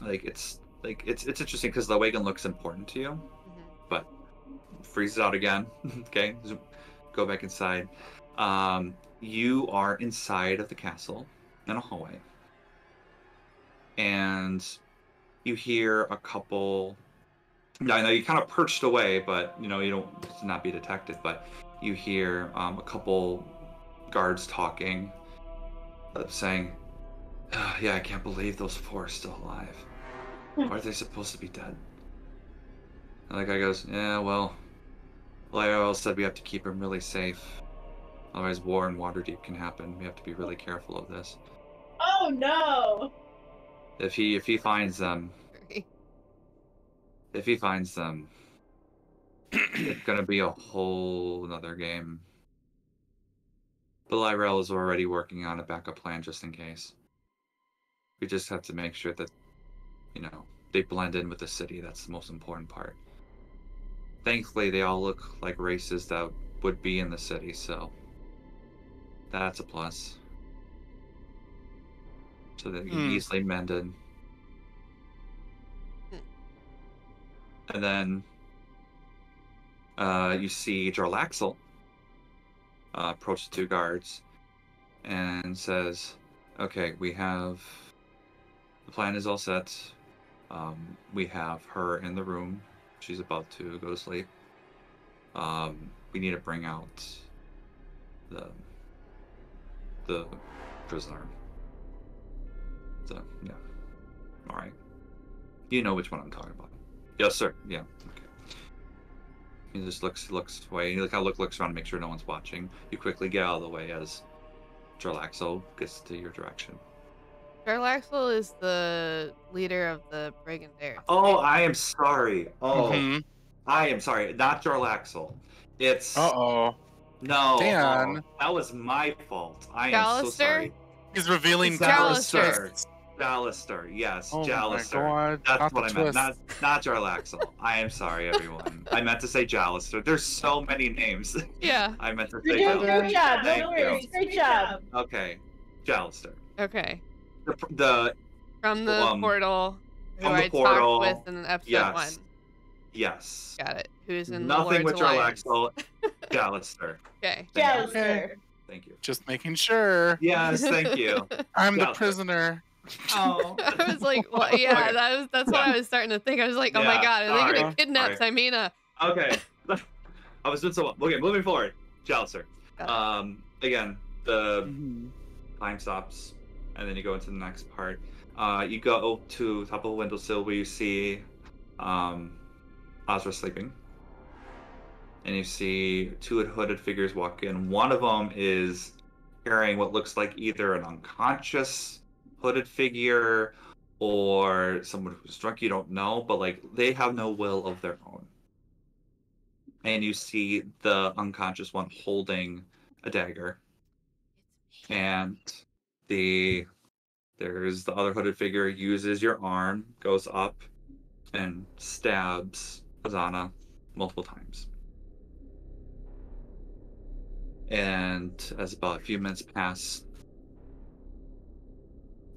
it's interesting because the wagon looks important to you, but freezes out again. Okay, go back inside. You are inside of the castle in a hallway, and you hear a couple. I know you kind of perched away, but you don't to not be detected. But you hear a couple guards talking, saying, oh, "Yeah, I can't believe those four are still alive. Why are they supposed to be dead?" And the guy goes, "Yeah, well, Lyra said we have to keep him really safe. Otherwise, war in Waterdeep can happen. We have to be really careful of this. Oh no! If he finds them, it's gonna be a whole another game. But Lyra is already working on a backup plan just in case. We just have to make sure that, they blend in with the city. That's the most important part. Thankfully, they all look like races that would be in the city, so that's a plus. So they're easily mended. And then you see Jarlaxle approach the two guards and says, "Okay, the plan is all set. We have her in the room. She's about to go to sleep. We need to bring out the prisoner." So, yeah. All right. You know which one I'm talking about. Yes, sir. Yeah. Okay. He just looks away. He looks around to make sure no one's watching. You quickly get out of the way as Jarlaxle gets to your direction. Jarlaxle is the leader of the Brigandaires. Oh, right? I am sorry. Oh, I am sorry. Not Jarlaxle. It's. Uh-oh. No. Dan. That was my fault. I am so sorry. He's revealing Jalister. Jalister, yes, oh Jalister. My God. That's what I meant. Not Jarlaxle. I am sorry, everyone. I meant to say Jalister. There's so many names. Yeah. I meant to say Jalister. Good job. Thank No you. worries. Great job. Okay, Jalister. Okay. The From the portal. Who I portal, talked with in episode 1. Yes. Got it. Who's in Nothing the with Lord's Jarlaxle. Jalister. Okay. Jalister. Thank you. Just making sure. Yes, thank you. I'm the Jalister. prisoner. Oh. I was like, well, yeah, Okay. that's what I was starting to think. I was like, oh my God, are they gonna kidnap Tymina? Okay. I was doing so well. Okay, moving forward. Jalister. Again, the time stops, and then you go into the next part. You go to the top of a windowsill where you see Azra sleeping. And you see two hooded figures walk in. One of them is carrying what looks like either an unconscious hooded figure or someone who's drunk. You don't know, but they have no will of their own. And you see the unconscious one holding a dagger. And There's the other hooded figure, uses your arm, goes up, and stabs Azana multiple times. And as about a few minutes pass,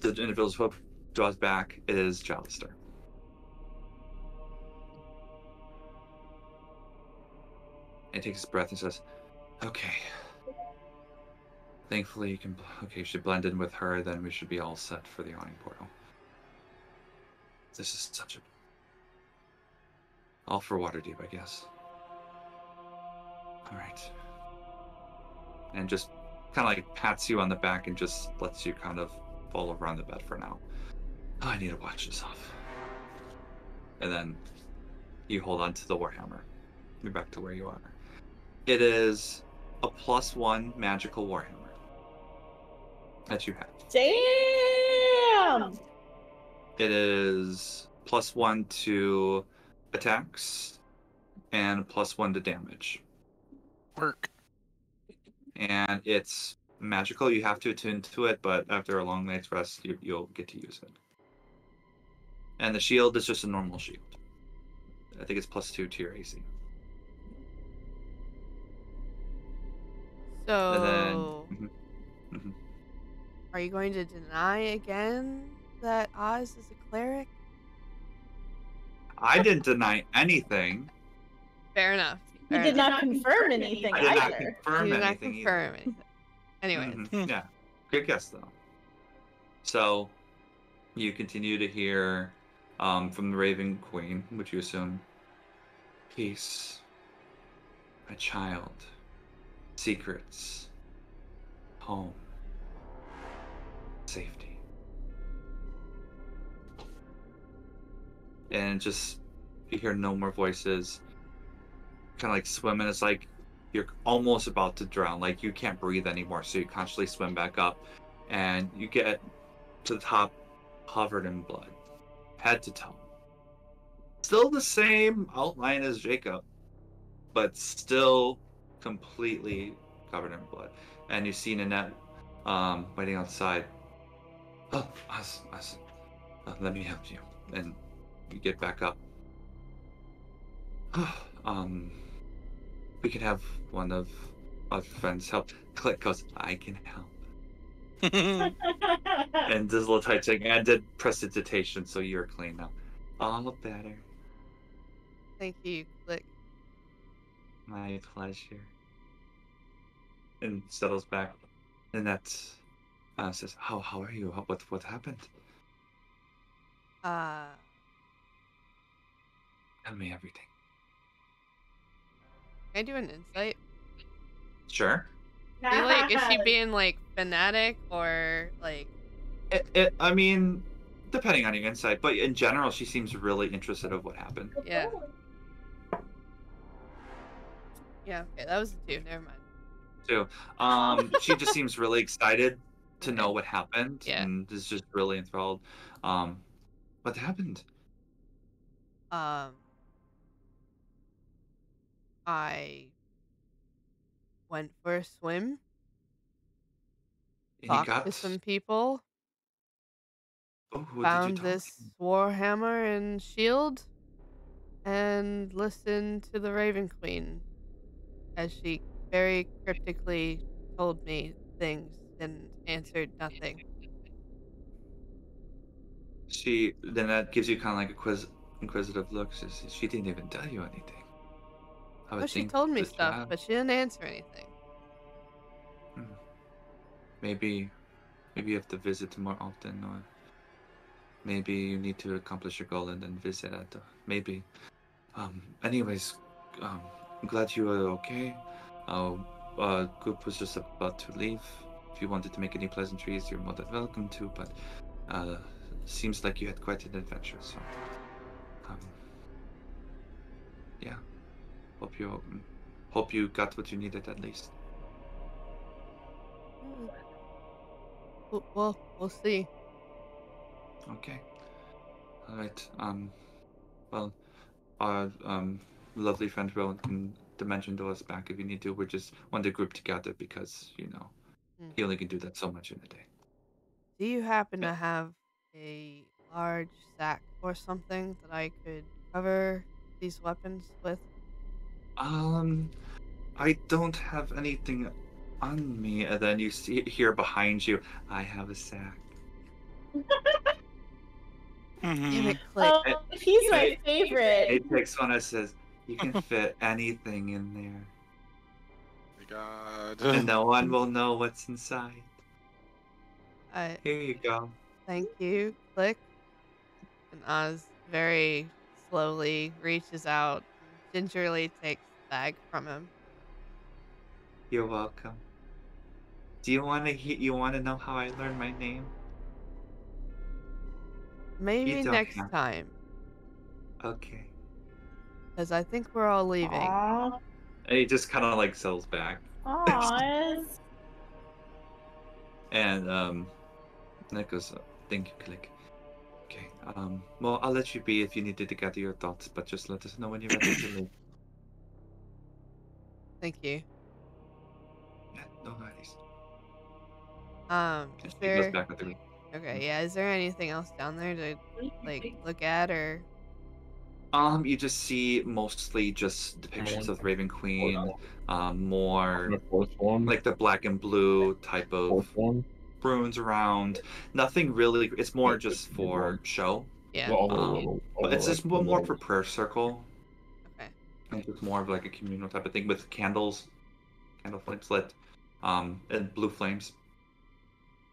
the individual's hook draws back. It is Jalister. He takes a breath and says, "Okay. Thankfully, you should blend in with her, then we should be all set for the yawning portal. This is such a... all for Waterdeep, I guess. Alright." And just kind of like pats you on the back and just lets you kind of fall over on the bed for now. "Oh, I need to watch this off." And then you hold on to the Warhammer. You're back to where you are. It is a +1 magical Warhammer that you have. Damn! It is +1 to attacks and +1 to damage. Work. And it's magical. You have to attune to it, but after a long night's rest, you'll get to use it. And the shield is just a normal shield. I think it's +2 to your AC. So, And then, are you going to deny again that Oz is a cleric? I didn't deny anything. Fair enough. He did not confirm anything I did not either. confirm He did not anything confirm anything. Anyways. either. Yeah, good guess though. So, you continue to hear from the Raven Queen, which you assume, "Peace, my child, secrets, home, safety." And just, you hear no more voices. Kind of like swimming. It's like you're almost about to drown. Like you can't breathe anymore, so you constantly swim back up. And you get to the top, covered in blood, head to toe. Still the same outline as Jacob, but still completely covered in blood. And you see Nanette waiting outside. "Oh, let me help you." And you get back up. "We can have one of our friends help." Click goes, "I can help." And does a little tight thing, and did prestidigitation, so you're clean now. All better. Thank you, Click. My pleasure. And settles back. And that says, how are you? What happened? Uh, Tell me everything. can I do an insight? Sure. Is she being like fanatic or like? I mean, depending on your insight, but in general, she seems really interested of what happened. Yeah. Yeah. Okay, that was a 2. Never mind. Too. She just seems really excited to know what happened, Yeah. and is just really enthralled. What happened? I went for a swim. And Talked to some people. Oh, who Found did you talk this to? warhammer and shield, and listened to the Raven Queen as she very cryptically told me things and answered nothing. Then that gives you kind of like a inquisitive look. She didn't even tell you anything. I would Oh, she think told me the stuff, child- but she didn't answer anything. Maybe you have to visit more often, or maybe you need to accomplish your goal and then visit at maybe. Anyways, I'm glad you are okay. Our group was just about to leave. If you wanted to make any pleasantries, you're more than welcome to, but seems like you had quite an adventure, so yeah. Hope you got what you needed at least. Well, we'll see. Okay. All right. Well, our lovely friend Rowan can dimension door us back if you need to. We're just wanted to group together because he only can do that so much in a day. Do you happen to have a large sack or something that I could cover these weapons with? I don't have anything on me. And then you see here behind you, I have a sack. Damn it, Click. Oh, he's my He favorite. takes one and says, "You can fit anything in there, My God. and no one will know what's inside. I Here you go." thank you, Click. And Oz very slowly reaches out and gingerly takes the bag from him. You're welcome. Do you want to you want to know how I learned my name? Maybe don't next have- time, Okay. because I think we're all leaving. Aw. And he just kind of like sells back. Aw. And Nick goes, "Thank you, Click. Okay. Well, I'll let you be if you needed to gather your thoughts, but just let us know when you're ready to leave." Thank you. Yeah, no worries. Is He goes there back with the okay? Yeah. Is there anything else down there to like look at or? You just see mostly just depictions of Raven Queen, more The fourth one. like the black and blue type Fourth of one. runes around. Nothing really. It's more just for show. Yeah. But it's just more for prayer circle. Okay. And it's more of like a communal type of thing with candles, candle flames lit, and blue flames.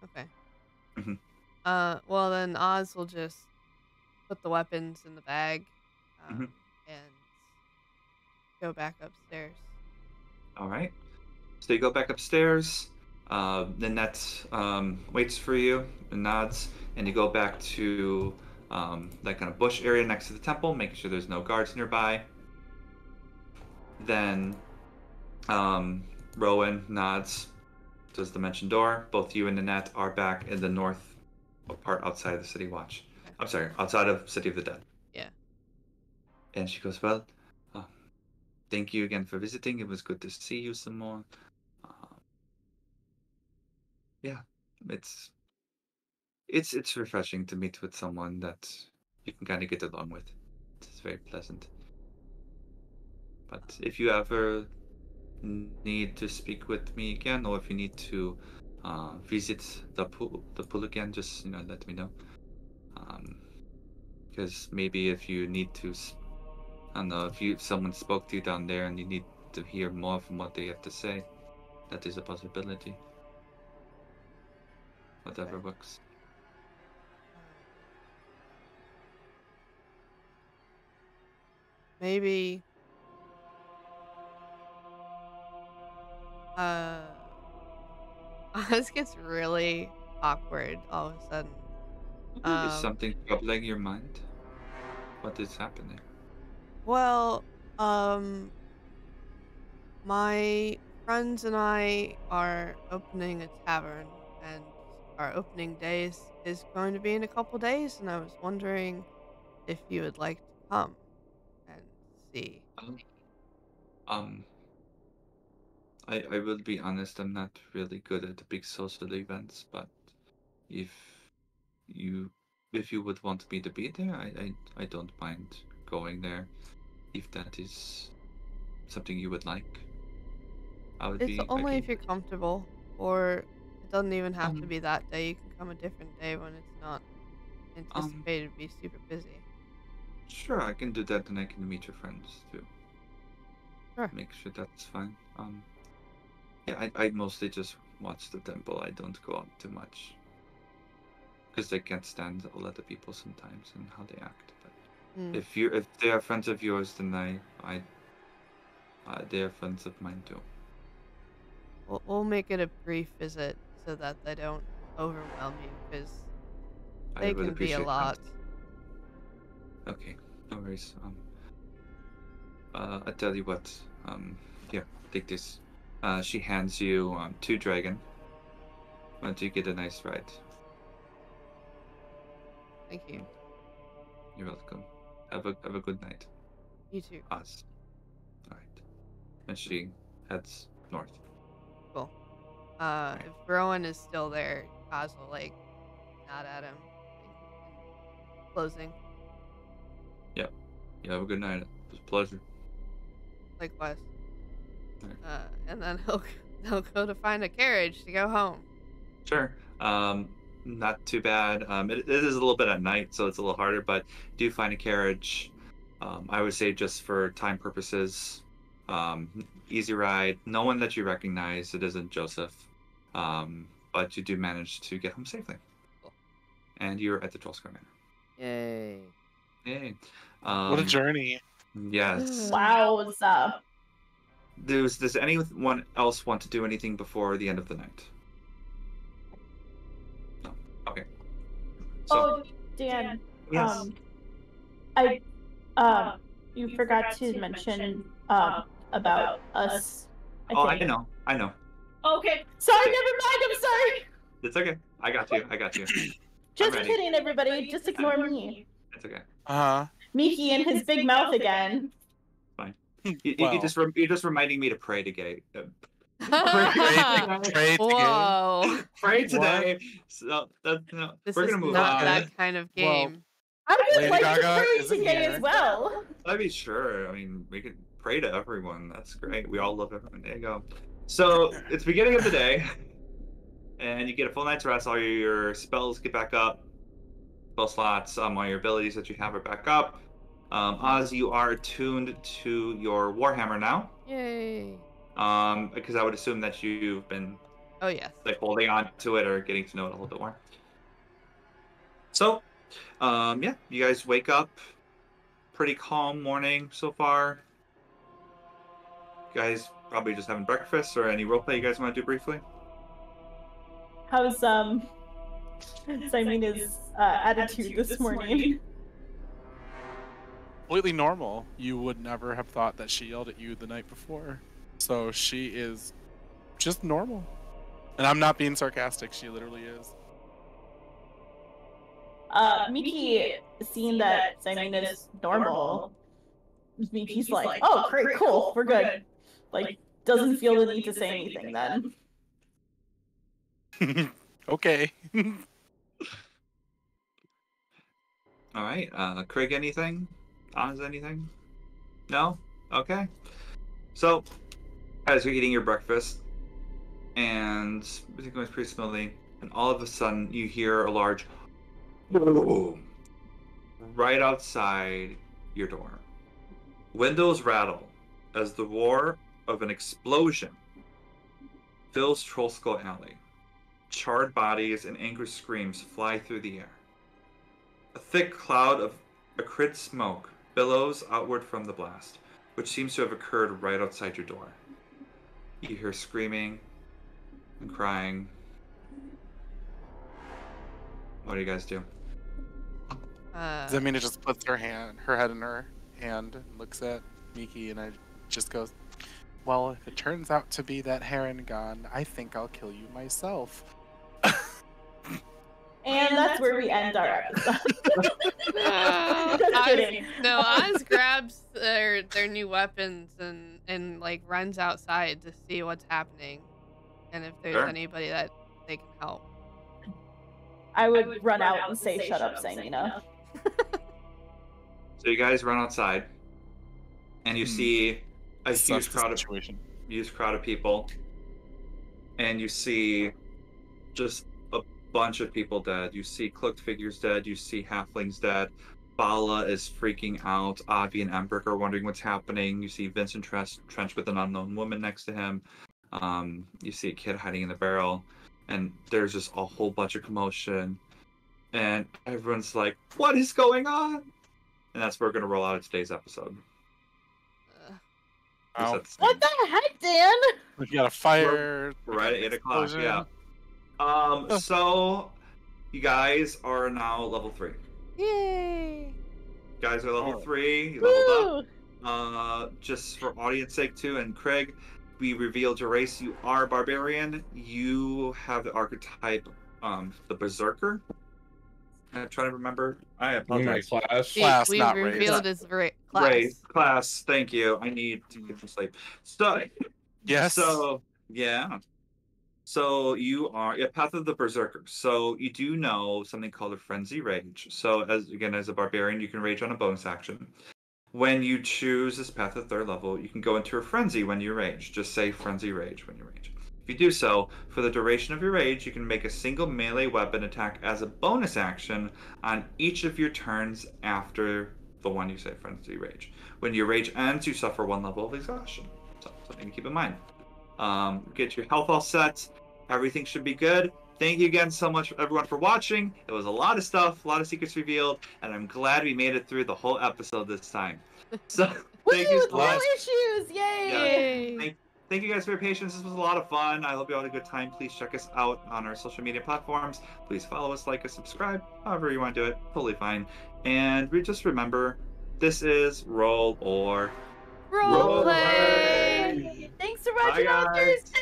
Okay. Mhm. Well then Oz will just put the weapons in the bag, Mhm. and go back upstairs. All right. So you go back upstairs. Nanette waits for you and nods, and you go back to that kind of bush area next to the temple, making sure there's no guards nearby. Then Rowan nods, does the mentioned door. Both you and Nanette are back in the north part outside of the City Watch. Okay. I'm sorry, outside of City of the Dead. Yeah. And she goes, "Well, thank you again for visiting. It was good to see you some more. Yeah, it's refreshing to meet with someone that you can kind of get along with. It's very pleasant. But if you ever need to speak with me again, or if you need to visit the pool again, just let me know. Because maybe if you need to, I don't know, if someone spoke to you down there and you need to hear more from what they have to say, that is a possibility. Whatever Okay. works." Maybe Oz gets really awkward all of a sudden. Is something troubling your mind? What is happening? Well, my friends and I are opening a tavern, and our opening is going to be in a couple days, and I was wondering if you would like to come and see. Um, um, I will be honest, I'm not really good at the big social events, but if you if you would want me to be there, I don't mind going there. If that is something you would like, I would It's be only okay. if you're comfortable, or it doesn't even have to Um, be that day. You can come a different day when it's not anticipated to be super busy. Sure, I can do that, and I can meet your friends too. Sure. Make sure that's fine. Yeah, I mostly just watch the temple. I don't go out too much. Because I can't stand a lot of people sometimes and how they act. But Mm. if they are friends of yours, then I they are friends of mine too. We'll make it a brief visit so that they don't overwhelm you, because I they would can be a appreciate lot. that. Okay, no worries. I tell you what. Here, take this. She hands you 2 dragon. Why don't you get a nice ride? Thank you. You're welcome. Have a good night. You too. Us. All right. And she heads north. Cool. If Rowan is still there, Oz will like nod at him. Closing. Yep. You have a good night. It was a pleasure. Likewise. Right. And then he'll go to find a carriage to go home. Sure. Not too bad. It is a little bit at night, so it's a little harder, but do find a carriage. I would say just for time purposes, easy ride. No one that you recognize. It isn't Joseph. But you do manage to get home safely. Cool. And you're at the Troll Square Manor. Yay. Yay. What a journey. Yes. Wow, what's up? Does anyone else want to do anything before the end of the night? No. Okay. So, Oh, Dan. yes. You forgot to mention about us. I know. Okay. Sorry, never mind. I'm sorry. It's okay. I got you. Just ready. kidding, everybody. Just ignore me. It's okay. Mickey and his big mouth again. Fine. Well. You're just reminding me to pray today. Pray Whoa. Pray today. So This we're is gonna move not on. that kind of game. I would Lady like Gaga to pray isn't today here. as well. I mean, sure. I mean, we could pray to everyone. That's great. We all love everyone. There you go. So it's beginning of the day, and you get a full night's rest. All your spells get back up. Spell slots, all your abilities that you have are back up. Oz, you are attuned to your Warhammer now. Yay. Because I would assume that you've been Oh, yes. like holding on to it or getting to know it a little bit more. So, yeah, you guys wake up. Pretty calm morning so far. You guys probably just having breakfast or any roleplay you guys want to do briefly? How's Simena's attitude this morning? Completely normal. You would never have thought that she yelled at you the night before. So she is just normal. And I'm not being sarcastic. She literally is. Miki, seeing that Simena's normal, Miki's like, oh, great, cool, we're good. Like, doesn't feel the need to say anything then. Okay. All right. Krig, anything? Oz, anything? No? Okay. So, as you're eating your breakfast, and everything goes pretty smoothly, and all of a sudden you hear a large boom right outside your door. Windows rattle as the roar of an explosion fills Trollskull Alley. Charred bodies and angry screams fly through the air. A thick cloud of acrid smoke billows outward from the blast, which seems to have occurred right outside your door. You hear screaming and crying. What do you guys do? Zamina just puts her head in her hand and looks at Miki, and I just goes, well, if it turns out to be that Heron gone, I think I'll kill you myself. And that's where we end our episode. Oz grabs their new weapons and like runs outside to see what's happening, and if there's anybody that they can help. I would run out and say, "Shut up, Samina." So you guys run outside, and you see a huge crowd of people, and you see just a bunch of people dead. You see cloaked figures dead. You see halflings dead. Bala is freaking out. Avi and Embrick are wondering what's happening. You see Vincent trenched with an unknown woman next to him. You see a kid hiding in the barrel, and there's just a whole bunch of commotion. And everyone's like, "What is going on?" And that's where we're gonna roll out of today's episode. What the heck, Dan? We got a fire. Right at 8 o'clock, yeah. So you guys are now level 3. Yay! You guys are level 3. You leveled up. Just for audience sake too, and Krig, we revealed your race. You are barbarian. You have the archetype, the berserker. I'm trying to remember. I apologize. Class, we not revealed race. his class. Class. Thank you. I need to get some sleep. So, yes. So, yeah. So you are Path of the Berserker. So you do know something called a Frenzy Rage. So as a barbarian, you can rage on a bonus action. When you choose this path at 3rd level, you can go into a frenzy when you rage. Just say Frenzy Rage when you rage. If you do so, for the duration of your rage, you can make a single melee weapon attack as a bonus action on each of your turns after the one you say Frenzy Rage. When your rage ends, you suffer 1 level of exhaustion. So something to keep in mind. Get your health all set. Everything should be good. Thank you again so much, everyone, for watching. It was a lot of stuff, a lot of secrets revealed, and I'm glad we made it through the whole episode this time. So, thank you so much. No issues! Yay! Yeah, thank you guys for your patience. This was a lot of fun. I hope you had a good time. Please check us out on our social media platforms. Please follow us, like us, subscribe, however you want to do it. Totally fine. And just remember, this is Roll or Roleplay! Thanks for watching on Thursday!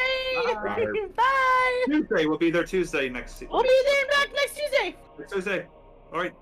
Bye. Bye! Tuesday. We'll be there Tuesday next week. We'll be there back next Tuesday! Next Tuesday. All right.